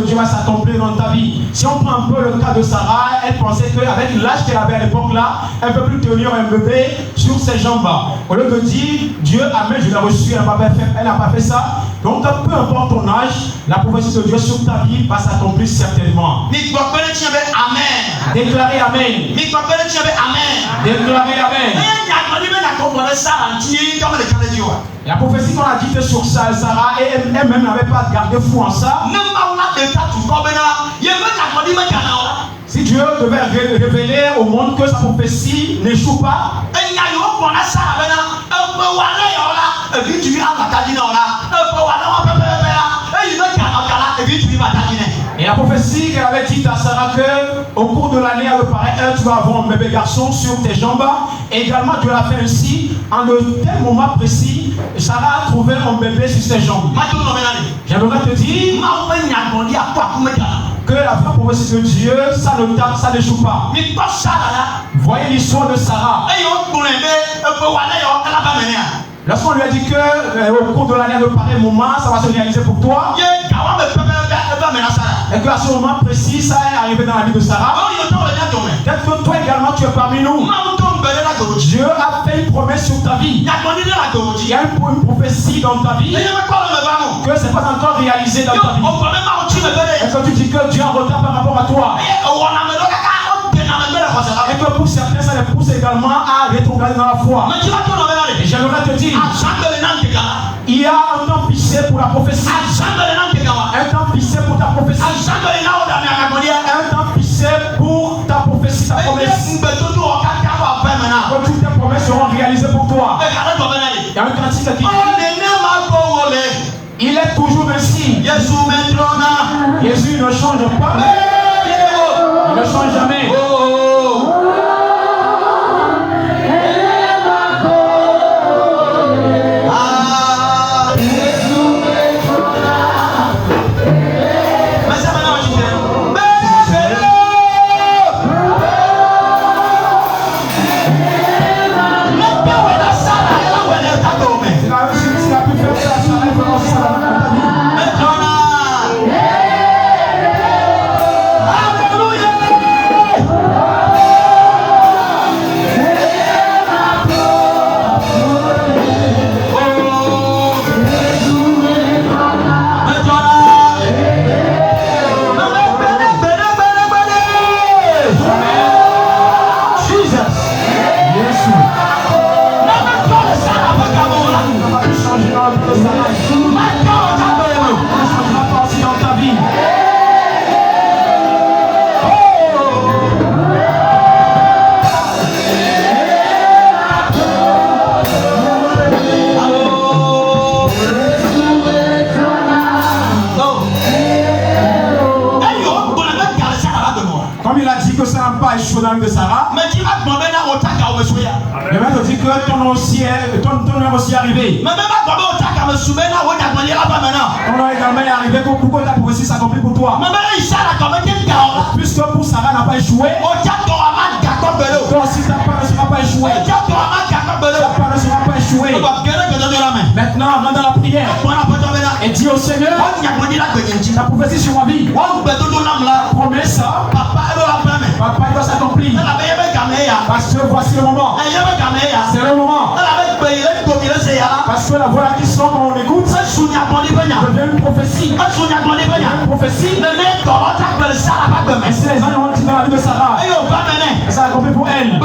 Dieu va s'accomplir dans ta vie. Si on prend un peu le cas de Sarah, elle pensait qu'avec l'âge qu'elle avait à l'époque là, elle ne peut plus tenir un bébé sur ses jambes. Au lieu de dire Dieu, amen, je l'ai reçu, elle n'a pas fait ça. Donc peu importe ton âge, la prophétie de Dieu sur ta vie va s'accomplir certainement. Amen. Déclarez Amen. Déclarez Amen. La prophétie qu'on a dite sur Sarah, et elle-même n'avait pas gardé fou en ça. Si Dieu devait révéler au monde que sa prophétie n'échoue pas, et la prophétie qu'elle avait dit à Sarah que au cours de l'année, elle paraît, tu vas avoir un bébé garçon sur tes jambes. Et également, Dieu l'a fait ainsi. En de tel moment précis, Sarah a trouvé un bébé sur ses jambes. J'aimerais te dire que la vraie prophétie de Dieu, ça ne tarde, ça n'échoue pas. Voyez l'histoire de Sarah. Lorsqu'on lui a dit que au cours de l'année, de pareil moment, ça va se réaliser pour toi. Et qu'à ce moment précis, ça est arrivé dans la vie de Sarah. Peut-être que toi également, tu es parmi nous. Dieu a fait une promesse sur ta vie. Il y a une prophétie dans ta vie que ce n'est pas encore réalisé dans ta vie. Et que tu dis que Dieu est en retard par rapport à toi. Et que pour certains, ça les pousse également à rétrograder dans la foi. Et j'aimerais te dire, il y a un temps fixé pour la prophétie. Un temps fixé pour ta prophétie. toujours ainsi. Jésus ne change pas. Il ne change jamais. De Sarah. Mais tu vas tomber dans le tac à Omesuya. Le maître dit que ton nom aussi est arrivé. Mais même à tomber au tac à Omesuya, on a gagné là-bas maintenant. On a également arrivé pour ta prophétie s'accomplit pour toi. Mais même il s'est accompli puisque pour Sarah n'a pas échoué. Au tac à Omesuya, toi aussi ta part ne sera pas échouée. Au tac à Omesuya, ta part ne sera pas échouée. Maintenant, rentre dans la prière. Et dis au Seigneur, ta prophétie sur ma vie. Promets ça. Papa, il doit s'accomplir. Parce que voici le moment. C'est le moment. Parce que la voix qui sort quand on écoute devient une prophétie. Une prophétie. Et si les gens ont dit dans la vie de Sarah, ça a accompli pour elle.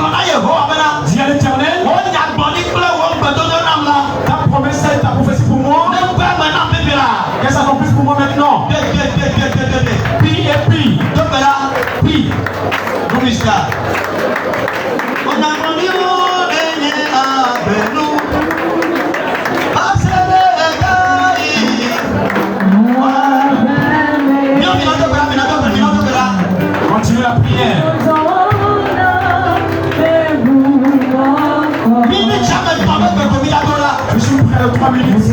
Dis à l'Éternel, ta promesse et ta prophétie pour moi, qu'elle s'accomplisse pour moi maintenant. Prie et prie. Prie. On a continue la prière. Je suis près de 3 minutes.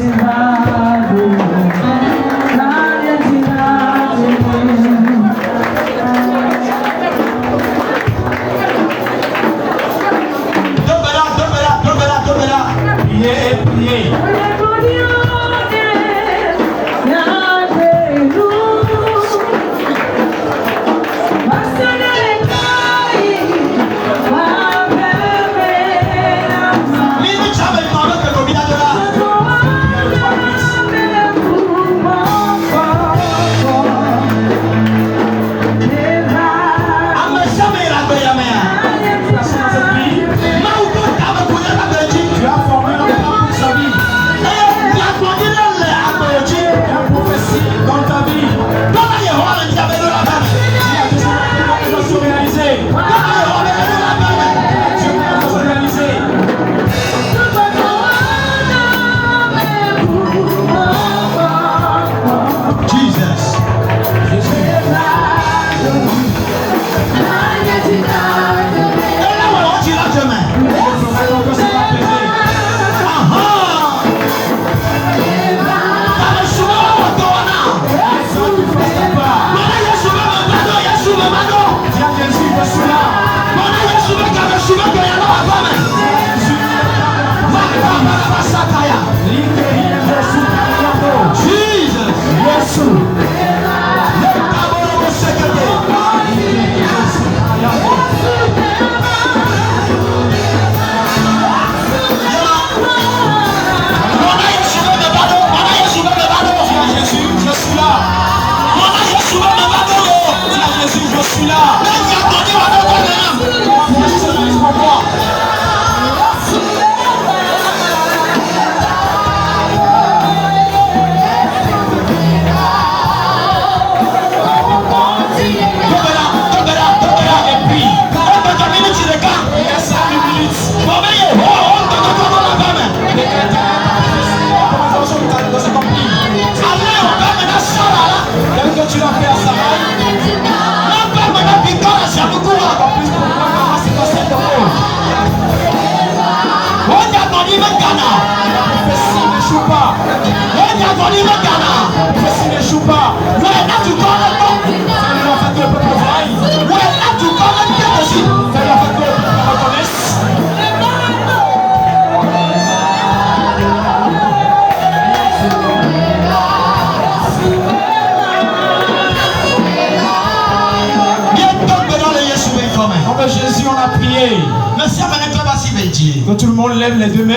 Que tout le monde lève les deux mains.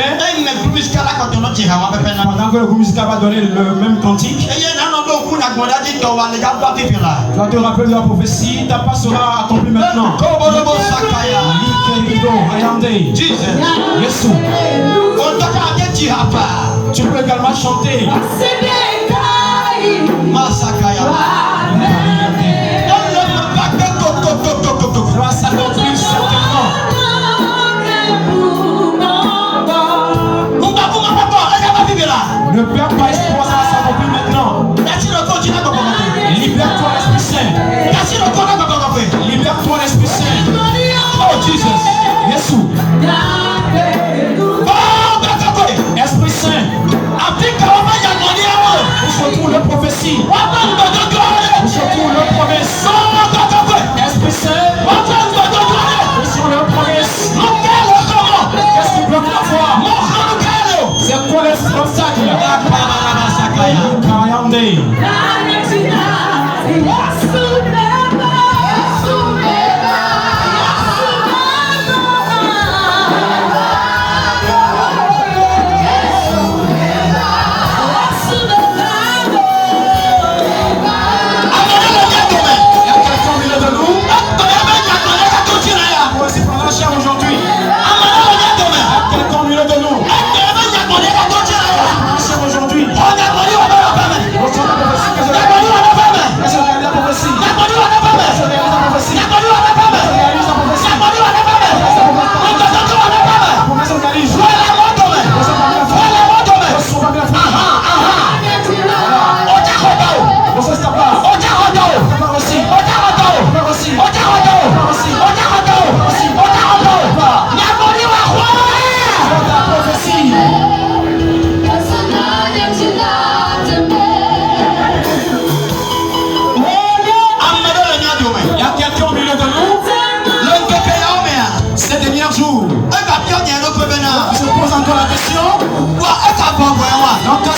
Pendant que le groupe musical va donner le même cantique. Tu vas te rappeler de la prophétie. Ta part sera accomplie maintenant. Tu peux également chanter. Ça va s'accomplir certainement. Ne perds pas espoir, ça va s'accomplir maintenant. Libère-toi l'Esprit Saint. Libère-toi l'Esprit Saint. Oh Jesus. Jésus. Esprit Saint. Nous sommes le prophétie. Nous sommes le promesse. Esprit Saint. Nous sommes le promesse. Qu'est-ce qui bloque la foi? C'est quoi l'obstacle?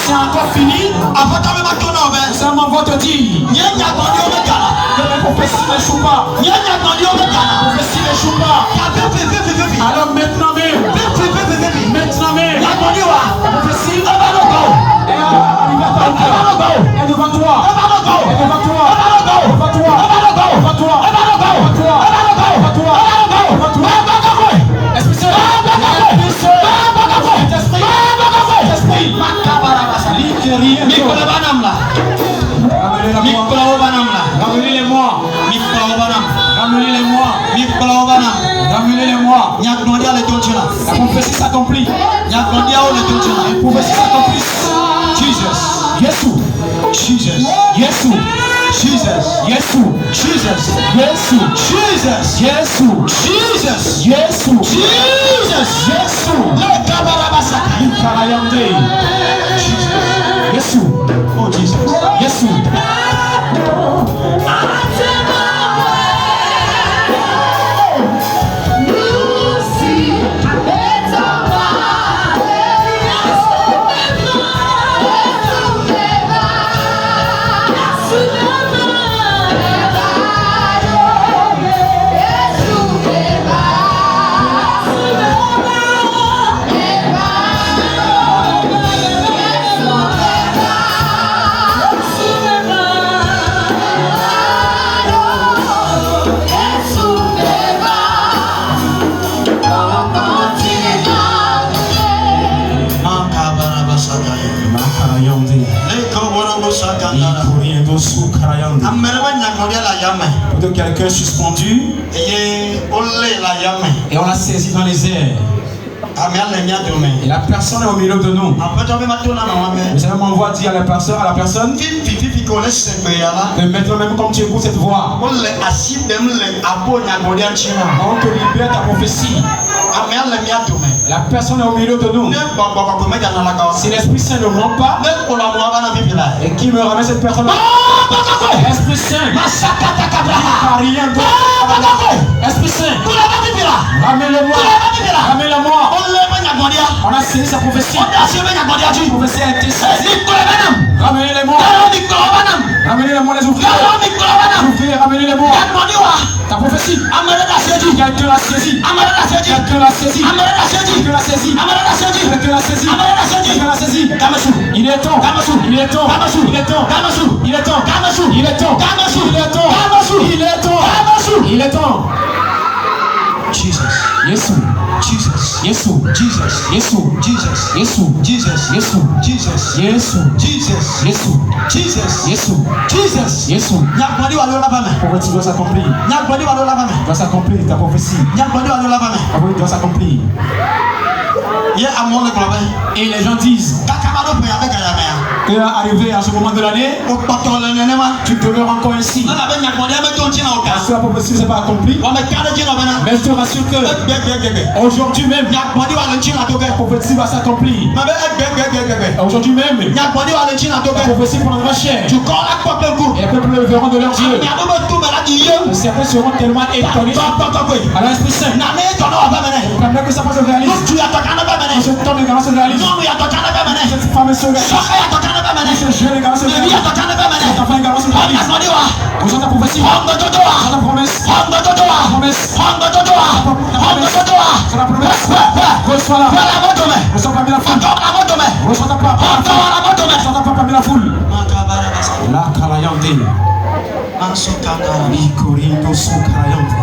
C'est encore fini. Seulement va te dire que mes prophéties n'échouent pas. Mes prophéties n'échouent pas. Alors maintenant même, la prophétie est devant toi. Ramenez-les-moi. La prophétie s'accomplit. La prophétie s'accomplit. Jesus. Jésus. Jesus. Jésus. Jesus. Jésus. Jesus. Jésus. Jesus. Jésus. Jesus. Jésus. Jesus. Jésus. Le Kabarabasaka. Ikarayande. Jésus. Oh Jesus. Jésus. De quelqu'un suspendu et on l'a saisi dans les airs. Et la personne est au milieu de nous. Vous savez, on va dire à la personne que maintenant même comme tu écoutes cette voix, on te libère ta prophétie. La personne est au milieu de nous. Si l'Esprit Saint ne ment pas, et qui me ramène cette personne, Esprit Saint, Esprit Saint, ramène-le-moi, ramène-le-moi. On a saisi sa prophétie. La prophétie a été saisie. Ramenez-les-moi. Ramenez-les-moi les ouvriers. Les ouvriers, ramenez-les-moi. Ta prophétie prophétie. Quelqu'un l'a saisi. Quelqu'un l'a saisi. Quelqu'un l'a saisi. Quelqu'un l'a saisi. Quelqu'un l'a saisi. Il est temps. Il est temps. Il est temps. Il est temps. Il est temps. Il est temps. Il est temps. Il est temps. Jesus. Yesu. Jesus. Yesu. Jesus. Yesu. Jesus. Yesu. Jesus. Yesu. Jesus. Yesu. Jesus. Yesu. Jesus. Yesu. Jesus. Yesu. Prophétie doit s'accomplir. Doit s'accomplir ta prophétie. Doit s'accomplir. Et les gens disent que arrivé à ce moment de l'année, tu demeures encore ici. Parce que la prophétie ne s'est pas accomplie. Mais je te rassure que aujourd'hui même, la prophétie va s'accomplir. Aujourd'hui même, la prophétie prendra chair. Et les peuples le verront de leurs yeux. Certains seront tellement étonnés à l'Esprit Saint. Pendant que ça va se réaliser. Ce temps de grâce se réalise. Cette femme se réalise. Ce jeune également se réalise. Cet enfant également se réalise. Reçois ta prophétie. Reçois ta promesse. Reçois la promesse. Reçois-la. Reçois parmi la foule. Reçois ta part. Reçois ta part parmi la foule. La Kalayante. Mikorindo Sukarayante.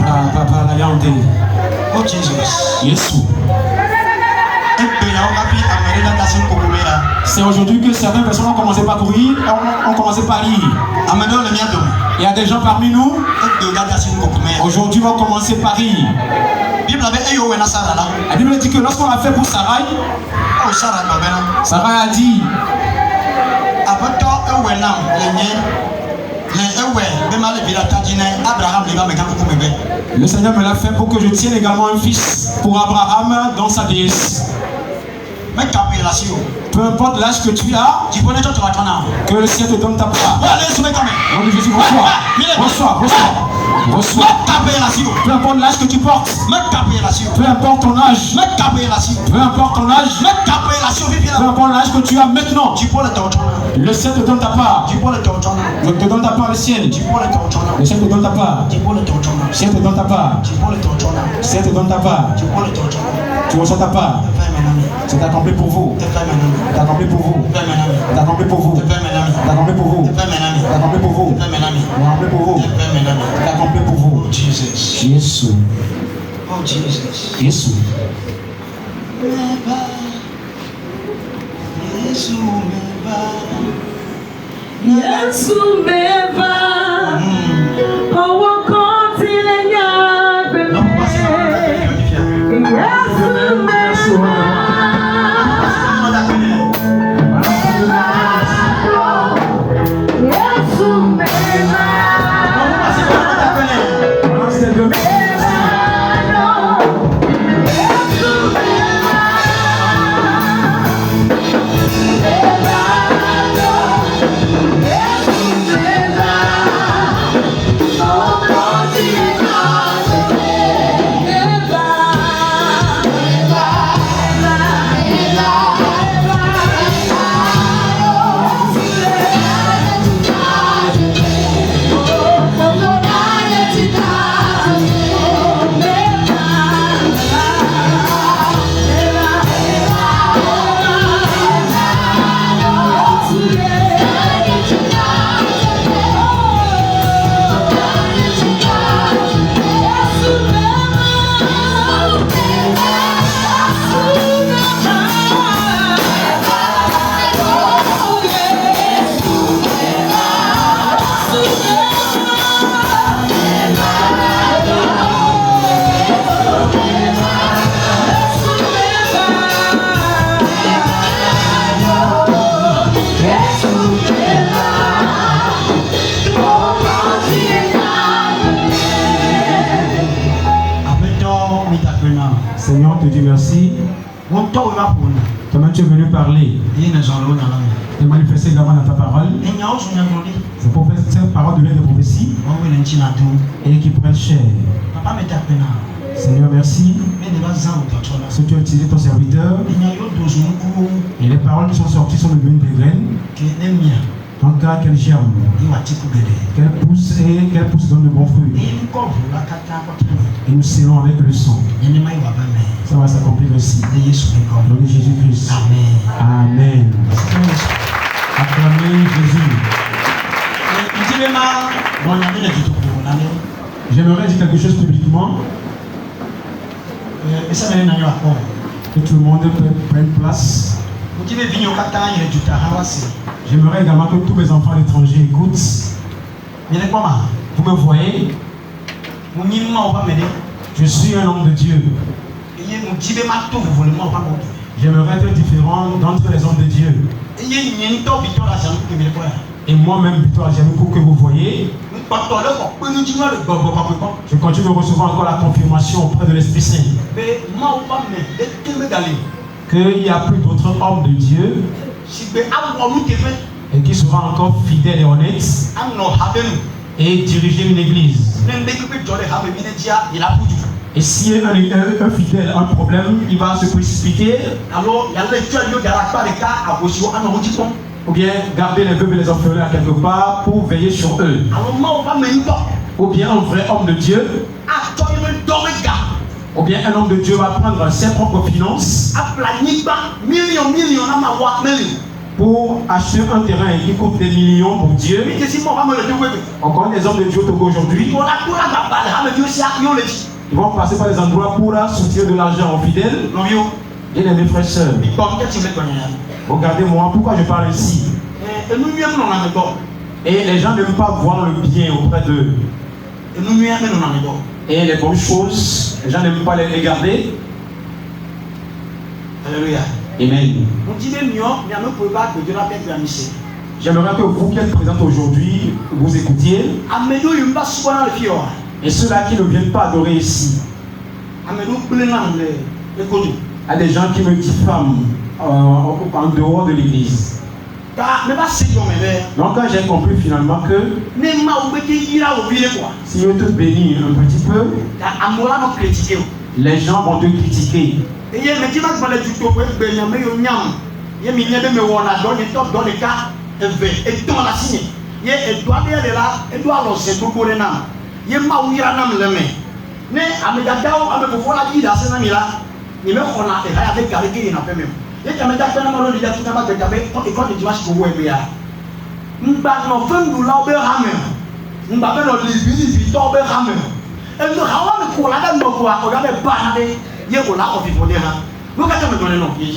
Rapapalayante. Oh Jesus. Yesu. C'est aujourd'hui que certaines personnes ont commencé par courir, ont commencé par rire. Il y a des gens parmi nous, aujourd'hui vont commencer par rire. La Bible dit que lorsqu'on l'a fait pour Sarai, Sarai a dit le Seigneur me l'a fait pour que je tienne également un fils pour Abraham dans sa vieillesse. Peu importe l'âge que tu as, que le ciel te donne ta part. Nom de Jésus, reçois. Peu importe l'âge que tu portes, peu importe ton âge, peu importe l'âge que tu as maintenant, le ciel te donne ta part. Je te donne ta part, le ciel. Le ciel te donne ta part. Le ciel te donne ta part. Le ciel te donne ta part. Tu reçois ta part. C'est accompli pour vous. C'est accompli pour vous. C'est accompli pour vous. C'est accompli pour vous. C'est accompli pour vous. C'est accompli pour vous. C'est accompli pour vous. Jésus. Oh Jesus. Jésus. Yesu meva. Owo kan ti le nya bebe. Yesu meva. Seigneur, on te dit merci. Toi-même tu es venu parler et manifester également dans ta parole. C'est pour faire cette parole de prophétie et qui prennent chair. Seigneur, merci. Parce que tu as utilisé ton serviteur. Et les paroles qui sont sorties sont devenues des graines. En cas qu'elle germe, qu'elle pousse et qu'elle pousse dans de bons fruits. Et nous scellons avec le sang. Ça va s'accomplir aussi. Dans le nom de Jésus-Christ. Amen. Acclamez Jésus. J'aimerais dire quelque chose publiquement. Que tout le monde prenne place. J'aimerais également que tous mes enfants à l'étranger écoutent. Vous me voyez? Je suis un homme de Dieu. J'aimerais être différent d'entre les hommes de Dieu. Et moi-même, Victor Adjamiko, que vous voyez, je continue de recevoir encore la confirmation auprès de l'Esprit Saint qu'il n'y a plus d'autres hommes de Dieu et qui sera encore fidèle et honnête et diriger une église. Et si un fidèle a un problème, il va se précipiter. Ou bien garder les veuves et les orphelins à quelque part pour veiller sur eux. Ou bien un vrai homme de Dieu. Ou bien un homme de Dieu va prendre ses propres finances pour acheter un terrain qui coûte des millions pour Dieu. On connaît les hommes de Dieu au Togo aujourd'hui. Ils vont passer par des endroits pour soutirer de l'argent aux fidèles. Et mes frères et sœurs, regardez-moi, pourquoi je parle ainsi? Et les gens n'aiment pas voir le bien auprès d'eux. Et les bonnes choses, les gens n'aiment pas les garder. Alléluia. Amen. J'aimerais que vous qui êtes présents aujourd'hui, vous écoutiez. Et ceux-là qui ne viennent pas adorer ici. Il y a des gens qui me diffament en dehors de l'église. Donc quand j'ai compris finalement que si je te bénis un petit peu, les gens vont te critiquer.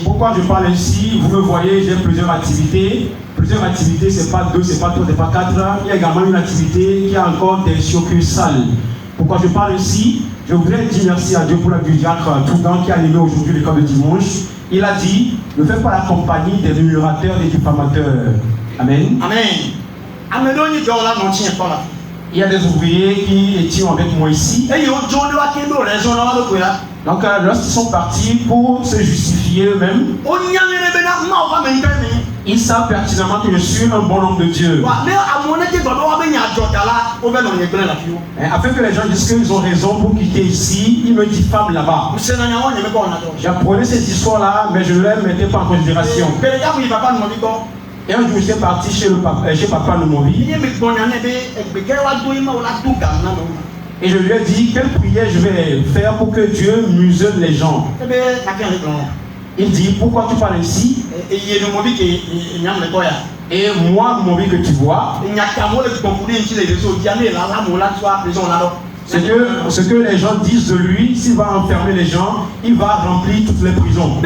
Pourquoi je parle ainsi? Vous me voyez, j'ai plusieurs activités. Plusieurs activités, c'est pas 2, c'est pas 3, c'est pas 4. Il y a également une activité qui a encore des succursales. Pourquoi je parle ainsi? Je voudrais dire merci à Dieu pour la vie du diacre Tougan qui a animé aujourd'hui l'école de dimanche. Il a dit, ne faites pas la compagnie des murmurateurs et diffamateurs. Amen. Amen. Il y a des ouvriers qui étaient avec moi ici. Donc lorsqu'ils sont partis pour se justifier eux-mêmes, ils savent pertinemment que je suis un bon homme de Dieu. Afin que les gens disent qu'ils ont raison pour quitter ici, ils me diffament là-bas. J'apprenais cette histoire-là, mais je ne la mettais pas en considération. Et un jour, j'étais parti chez Papa Nomobi. Et je lui ai dit, quelle prière je vais faire pour que Dieu muselle les gens. Il dit, pourquoi tu parles ainsi? Et moi, Mobi que tu vois, ce que les gens disent de lui, s'il va enfermer les gens, il va remplir toutes les prisons.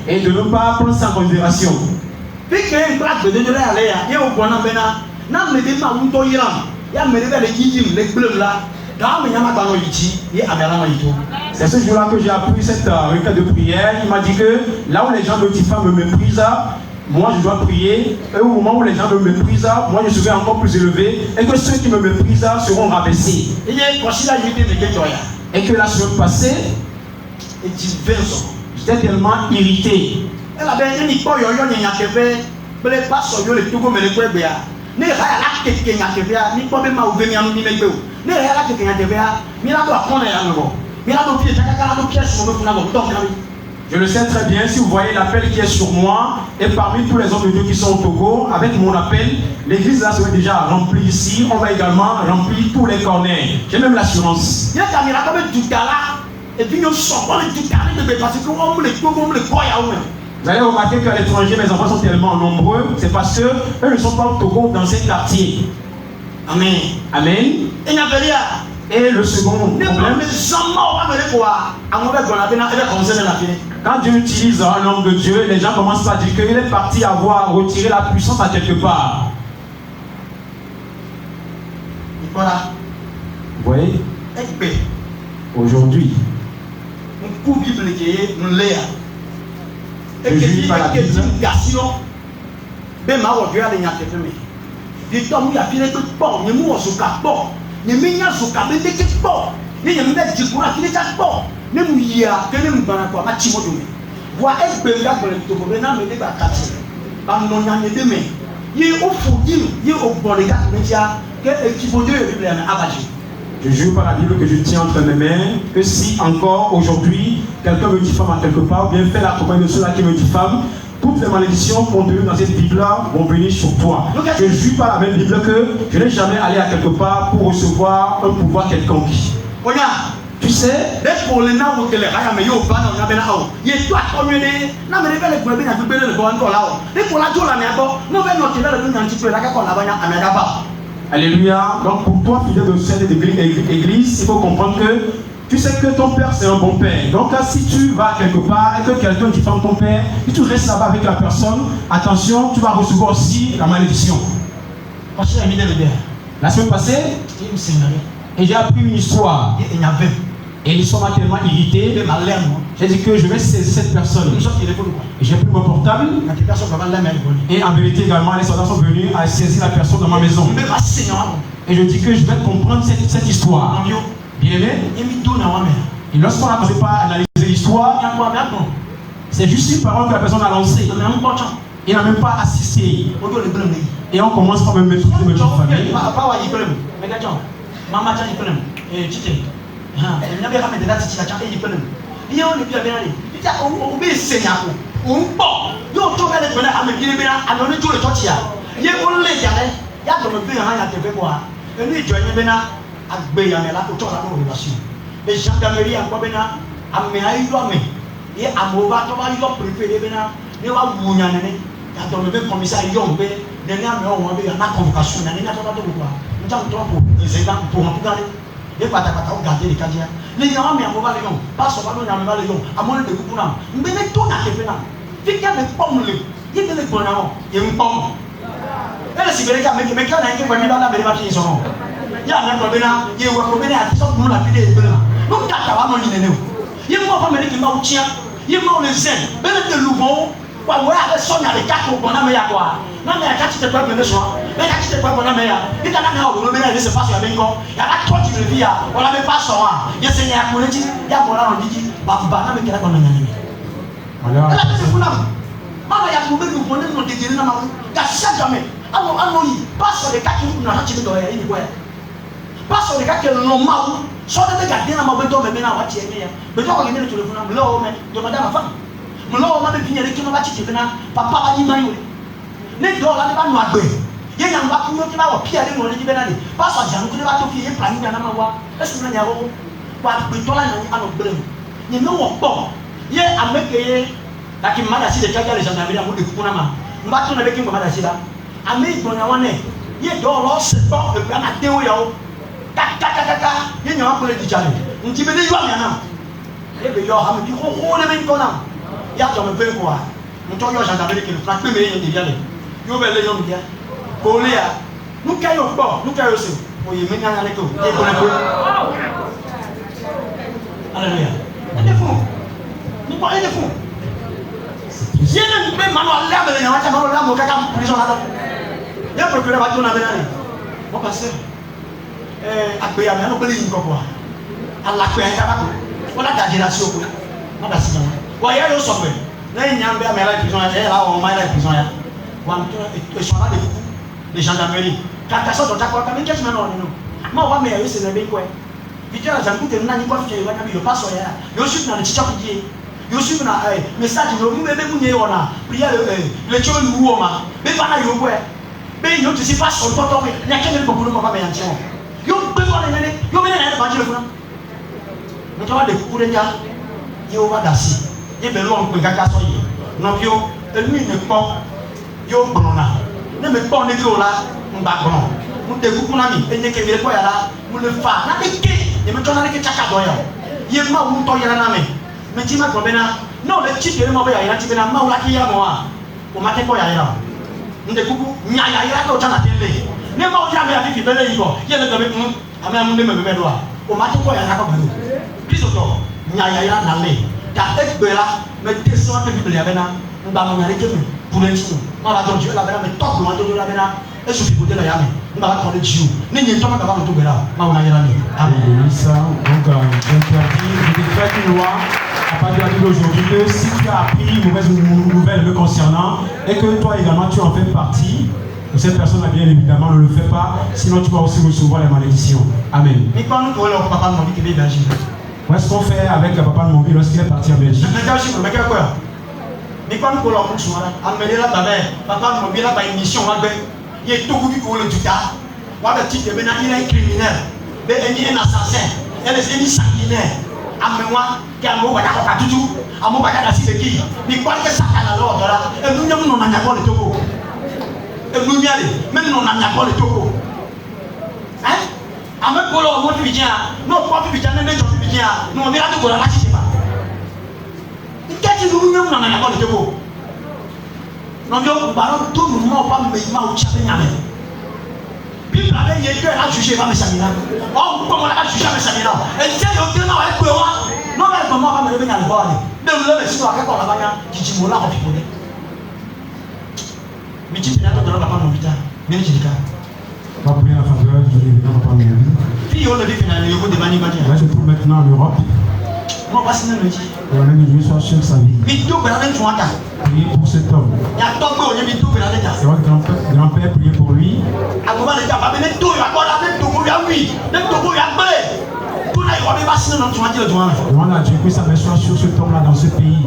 Et de ne pas prendre ça en considération. C'est ce jour-là que j'ai appris cette requête de prière. Il m'a dit que là où les gens me diffament, me méprisent, moi je dois prier. Et au moment où les gens me méprisent, moi je serai encore plus élevé. Et que ceux qui me méprisent seront rabaissés. Et que la semaine passée, j'étais tellement irrité. Je le sais très bien, si vous voyez l'appel qui est sur moi, et parmi tous les hommes de Dieu qui sont au Togo, avec mon appel, l'église là serait déjà remplie ici. On va également remplir tous les corners. J'ai même l'assurance. Vous allez remarquer qu'à l'étranger, mes enfants sont tellement nombreux, c'est parce qu'eux ne sont pas au Togo dans ces quartiers. Amen. Amen. Et le second problème, quand Dieu utilise un homme de Dieu, les gens commencent à dire qu'il est parti avoir retiré la puissance à quelque part. Voilà. Vous voyez? Aujourd'hui, je juge par la Bible. Neminya zuka bende kekpo ne yembe dikura kile takpo ne muya kene mbana kwa machimo dome wa egbe ya gbere to ko na me de ba kati ba no nya ne de me ye ofu dim ye ogbore ka meja ke ekibodo ye Bible na abaji. Je jure par la Bible que je tiens entre mes mains que si encore aujourd'hui quelqu'un me diffame à quelque part, ou bien fait la compagnie de ceux-là qui me diffament, toutes les malédictions contenues dans cette Bible-là vont venir sur toi. Je jure par la même Bible que je n'ai jamais allé à quelque part pour recevoir un pouvoir quelconque. Tu sais, alléluia. Donc pour toi, fidèle de cette église, il faut comprendre que tu sais que ton père c'est un bon père. Donc si tu vas quelque part et que quelqu'un diffame ton père, si tu restes là-bas avec la personne, attention, tu vas recevoir aussi la malédiction. La semaine passée, et j'ai appris une histoire. Et l'histoire m'a tellement irrité. J'ai dit que je vais saisir cette personne. Et j'ai pris mon portable. Et en vérité également, les soldats sont venus à saisir la personne dans ma maison. Et je dis que je vais comprendre cette histoire. Bien aimé. Et lorsqu'on n'a pas analysé l'histoire, c'est juste une parole que la personne a lancée. Il n'a même pas assisté. Et on commence par me mépriser de ma famille. Les gendarmeries encore bena améaïdo amé et amova to ba yo préféré bena ne wa wunya nene ya to le commissaire yombe ne ne amé o won be na convocation na ne na to ba to quoi nta to pour président pour en tout cas les pata o garder les cadia les gens amé amova le yon pas so ba no nyame ba le yon amon de ku na mbe ne to na ke bena fika ne pom le yete le bona o ye mpom ele sibere ka me ka na nke ba ni ba na be ba ti so ya na ko bena ye wa ko bena ati so mu la pide bena no kaka wa no nyine ne ye mo fa me ki ma uchia ye mo le zen bena de louvo wa wa ya so na le ka ko bona me ya kwa na me ya ka ti te kwa me so me ka ti te kwa bona me ya ita na ha o no bena le se paso ya be nko ya la to ti le via wala me paso wa ye se ya ko le ti ya bo la no diji ba na me kira ko na nyane ala ala se funa mama ya ko be lu bona no de na ma ka sha jamais amo yi paso de ka ki na ha ti do ya ni kwa paso de ka ke no ma so de ga dina ma beto me na wa ti eme ya beto ko ni le telefona mlo me de madame fa mlo ma be pinyere ki no ba ti ti na papa ba yi ma yo ne do la ba no agbe ye nya ba ku yo ti ba wo pia le no le ji be na le paso jan ku le ba to fi ye plan ni na ma wa esu na nya wo wa beto la na ano blem ni no wo po ye ameke ye la ki mada si de ka le gendarmerie mo de ku na ma mba to na be ki mada si la ame igbonya wane ye do lo se to e plan na de wo ya o kaka ye nya ko le dijale nti be de yo anya na e be yo ha me ki ko le me ko na ya to me pe ko a nto yo gendarmerie ke fra pe me ye de yale yo be le yo mi ya ko le ya nu ka yo po nu ka yo se o ye me nya le ko ye ko le ko alléluia ene fun ni ko ene fun ye ne be manu ala be nya wa ta manu la mo kaka prison la ye procureur ba to na be na ni mo passer agbe ame ano bele yin kokwa ala pe aya ba ko wala da generation ko na da sijan wa ya yo so pe na nya mbe ame la prison ya la o ma la prison ya wa mto e so na de ku de gendarmerie ka ka so do ta ko ka me kesu na no no ma wa me ya yo se na be ko e bijara za ku te na ni ko fi wa na bi yo paso ya yo shoot na chicha ku ji yo suis na message no mu bebe mu nye ona prière le tcho lu o ma be ba na yo gwe be yo tu si pas sur poto me nya kene ko bulu ma ba yan tcho yo be ko na ne yo be na ba jile funa mo tawa de ku de nya yo wa dasi ye be lo npe kaka so ye no yo elu ne po yo gbona ne me po ne ki o la ngba gbona mo de ku na mi enye ke mi ko ya la mo le fa na de ke ye me to na ke chaka do ya ye ma wu to ya na me me ti ma ko be na no le chi ke mo be ya ti be na ma wu la ki ya mo a o ma te ko ya ya nde ku nya ya ya ko ta na tele ne ma o ja me ya fi be le yi ko ye le ko be ame am ne me be do a o ma te ko ya na ko be kristo to nya ya ya na le ta ekbela me descend de Bible ya bena ngba mo nyare ke me pour l'instant ma ba don Dieu la bena me top mo don la bena e su fi côté la ya me ngba ba ko le Dieu ne nyi to ma ka ba mo to bela ma wona yira ni amen ça donc j'interdis je décrète une loi à partir d'aujourd'hui que si tu as appris une mauvaise nouvelle me concernant et que toi également tu en fais partie, cette personne là bien évidemment ne le fait pas, sinon tu vas aussi recevoir les malédictions. Amen. Mais quand nous voulons papa nous dit que bien agir. Qu'est-ce qu'on fait avec le papa de mon vie lorsqu'il est parti en Belgique? Mais quand nous voulons amener la papa de mon vie là par une mission, il est tout qui pour le tuta. Voilà le titre, il est criminel, il est un assassin, il est un sanguinaire. Amène-moi, qui a un mot à tout, un mot à la cité. Mais quoi que ça a l'ordre là, et nous n'avons pas le topo. Et nous n'y allons, même nous n'avons pas le topo. Hein? Avec Polo, on va bien, non, pas bien, non, on verra tout pour la machine. Qu'est-ce que nous n'avons pas le topo? Non, tout le monde va me dire au Tchapéniamé. Puis, il y a eu un juge, va me samina. Oh, comment on a jugé à Samina? Et tiens, il y a un avec quoi? Non, mais comment on va me lever dans le bord? Mais on lève sur la carte, on va dire, qui dit, on l'a refusé. Mais tu n'as pas de papa mon vita. Mais tu dis quoi? Pas pour la faveur, je vais évidemment pas mes amis. Puis on le dit finalement, il faut des manipulateurs. Là, je trouve maintenant en Europe. Moi, pas si nous le dit. Et on a que Dieu soit sur sa vie. Mais tout le monde est en Priez pour cet homme. Il y a tant de gens qui tout le monde est en C'est votre grand-père, priez pour lui. À comment les gars, mais tout, il y a quoi là, même tout, il y a oui, même tout, il y a blé. Tout là, il y a pas si nous tu vas dire le droit. Demande à Dieu que sa main soit sur cet homme-là dans ce pays.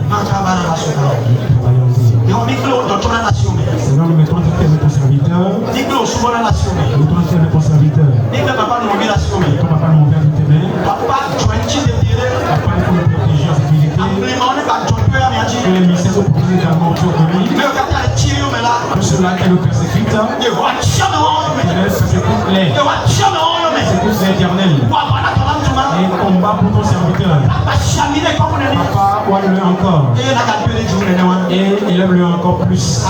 Et on dit que l'autre dans la nation. Seigneur, nous mettons tes mains ton serviteur. Dit que l'autre souvent la nation. Nous mettons tes mains ton serviteur. Dit que papa nous met la nation. Ton papa nous met tes mains. Papa, tu as une petite idée. Papa, il faut nous protéger en sécurité. Que les ministères soient protégés également autour de lui. Que ceux-là qui le persécutent, que les persécutent les éternels. Et combat pour ton serviteur. Papa, oie-le encore. Et élève-le encore plus.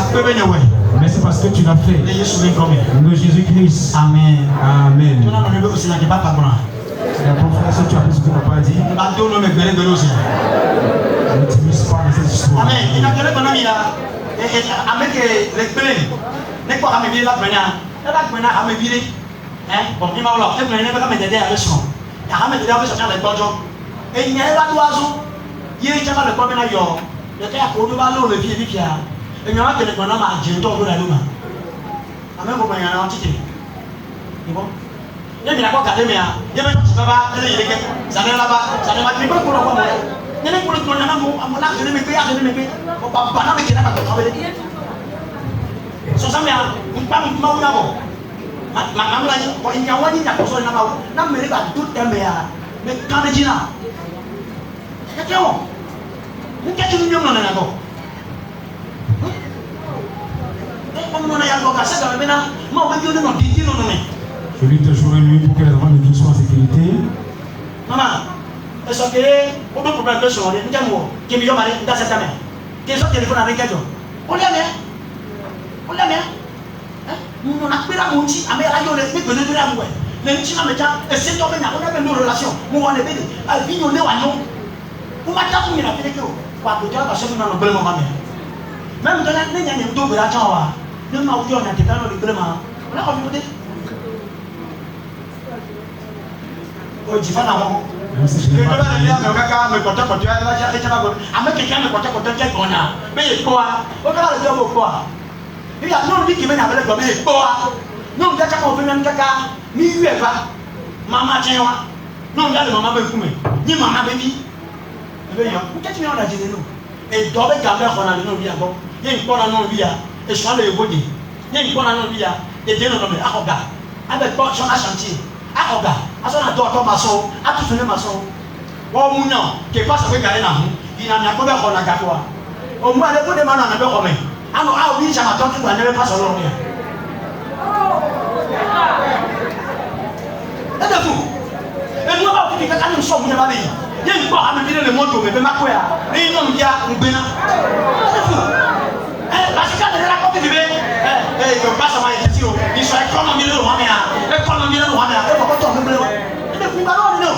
Mais c'est parce que tu l'as fait. De Jésus-Christ. Amen. Amen. Et la conférence, tu as fait ce que papa a dit. Ne t'immisce pas dans cette histoire. Amen. Il a donné ton ami là. Et avec les plaines. N'est pas à me virer la plaine. Elle va venir à me virer. Hein? Bon, il m'a dit, elle va me aider avec son. Il va me aider avec son avec Bonjour. Et il y a un oiseau. Il y a un problème à Yor. Le cas pour nous, le vieux Vipia. Et il y a un téléphone à Genton de la Luma. Amen, vous m'avez un petit. C'est bon? Il y a quoi qu'à l'aimer. Il y a un petit papa, il y a ça n'est là-bas, ça n'est pas pour le moment. Il y a un peu de temps, à mon âge, je ne me paye, je ne me paye. On ne va pas me quitter à travailler. Son sang, on ne peut pas me faire. Ma maman a dit, il y a un peu de temps, on ne peut pas tout aimer. Mais quand il dit là, qu'est-ce que nous avons là? Je lui te jour et nuit pour que les enfants de Dieu soient en sécurité. Maman, est-ce que vous avez un problème de son nom? Nous avons qui est meilleur mari dans cette année. Qui est sur le téléphone avec quelqu'un? On l'a mis. On l'a mis. On a pris la moitié. On a mis la moitié. Les petits américains, et c'est tombé là. On a une relation. On a levé. Elle vit au nez à nous. On m'a tapé la vidéo. Pas de temps parce que nous avons besoin de maman. Même dans la ligne, il y a un double à Jawa. Nous avons vu on a été dans le gouvernement. On a envie de oh, tu vas là-bas. Je vais aller à Kaka, me porter pour toi. À me quelqu'un me porter pour toi. Mais il est quoi? On va le dire pourquoi. Il y a non lui qui vient avec le gomme. Il est quoi? Non, il y a quelqu'un qui vient avec Kaka. Ni lui est pas. Maman tiens moi. Non, il y a le maman veut fumer. Ni maman baby. veillons. Qu'est-ce que tu as dit nous? Et d'abord, quand on a le nom, il y a une bonne annonce, et je suis allé au bout. Il y a une bonne annonce, et deux noms, avec quoi j'en ai chantier. Ah, regarde, à son adore, maçon, à tout le maçon. Oh, mon nom, qui passe avec Galena, il n'a pas de rôle à Gatois. Au moins, les coups de main en avait commis. Ah non, ah oui, ça m'a tenté de n'aller pas sur l'orient. Et de vous, et nous, on va vous dire que nous sommes dans la vie. Il y a une part à me dire le monde, mais ma quoi, et non, il y a un bénin. Parce que quand on est là, quand tu veux, il ne passe à ma question, il soit économique de l'Ouamia, économique de l'Ouamia, et pourquoi tu en veux bleu? Et de vous, ballon, non.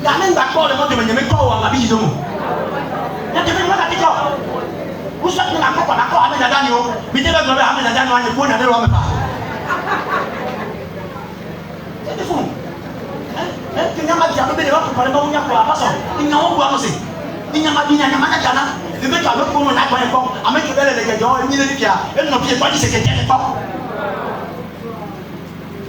Il y a même d'accord, le monde de me quoi, ma vie de nous. Il y a des gens qui disent, vous savez que la coupe, d'accord, avec la Daniel, mais tu vas avec la Daniel, il faut n'aller loin pas. C'est des fous. Il n'y a pas de diable, mais il va pour parler de mon yako, à passant. Il n'y a pas de quoi, il n'y a pas de quoi. Le mec a l'autre pour mon accord, à mettre les gars, il n'y a pas de pied, pas de secrétaire.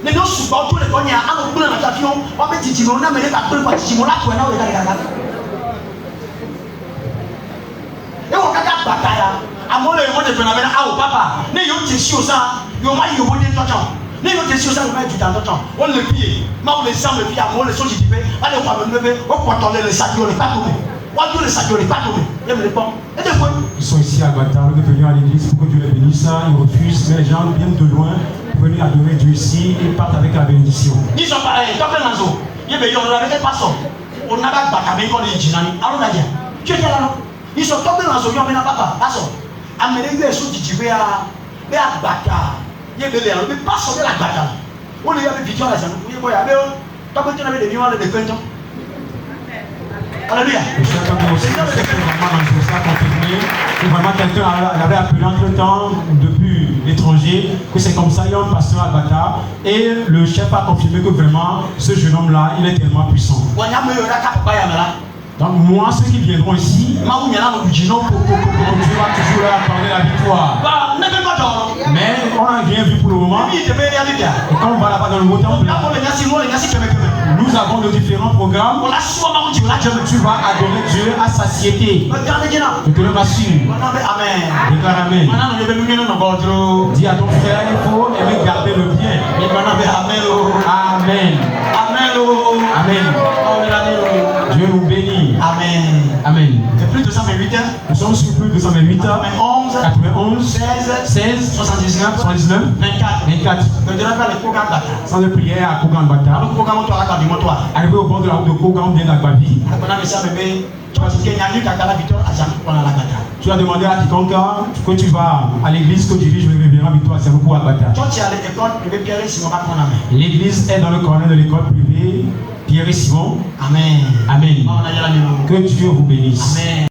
Mais nous, souvent, tous les poignets, à nous, dans la avion, on met Titi, on a mené la poule, Titi, on a tout, on a regardé. Et on a la bataille, à moi, le monde de Phénomène, ah, papa, ne y'a pas de choses, y'a pas de temps. Ne y'a pas de choses, on met du temps. On le pille, mais on les enlève, à moi, les choses, j'y vais, allez, on va me lever, on va tourner les sacs, on n'est pas tombé. Ils sont ici à Bata, de venir à l'église pour que Dieu les bénisse. Ils refusent, mais les gens viennent de loin pour venir adorer Dieu ici et partent avec la bénédiction. Ils sont pareils, tant que nous on avait pas ça. On n'a pas de comme les Djinani. Alors, tu es là, ils sont tombés dans le on n'a pas ça. Amenez les choses qui tuent à Bata. Il y a des gens qui pas sauver la Bata. On est avec Victor, il y a des gens qui ont des défenses. Alléluia. Vraiment quelqu'un avait appelé entre temps depuis l'étranger que c'est comme ça, il y a un pasteur à Bata et le chef a confirmé que vraiment ce jeune homme là il est tellement puissant. Donc moi ceux qui viendront ici, Dieu va toujours leur accorder la victoire. Mais on n'a rien vu pour le moment. Et quand on va là-bas dans le mot temple, nous avons de différents programmes. Tu vas adorer Dieu à satiété. Je te le rassure. Déclare amen. Dis à ton frère, il faut aimer garder le bien. Amen. Amen. Dieu nous bénit. Amen. Amen. C'est plus de 228 heures. Nous sommes sur plus de 228 heures. 91, 16, 79, 24. Sans de prière à Kogan Bata. Arrivé au bord de la route de Kogan, bien d'Agbabi. Tu as demandé à quiconque que tu vas à l'église que dirige le révérend Victor Semoku à Bata. L'église est dans le corner de l'école privée Pierre et Simon. Amen. Amen. Que Dieu vous bénisse. Amen.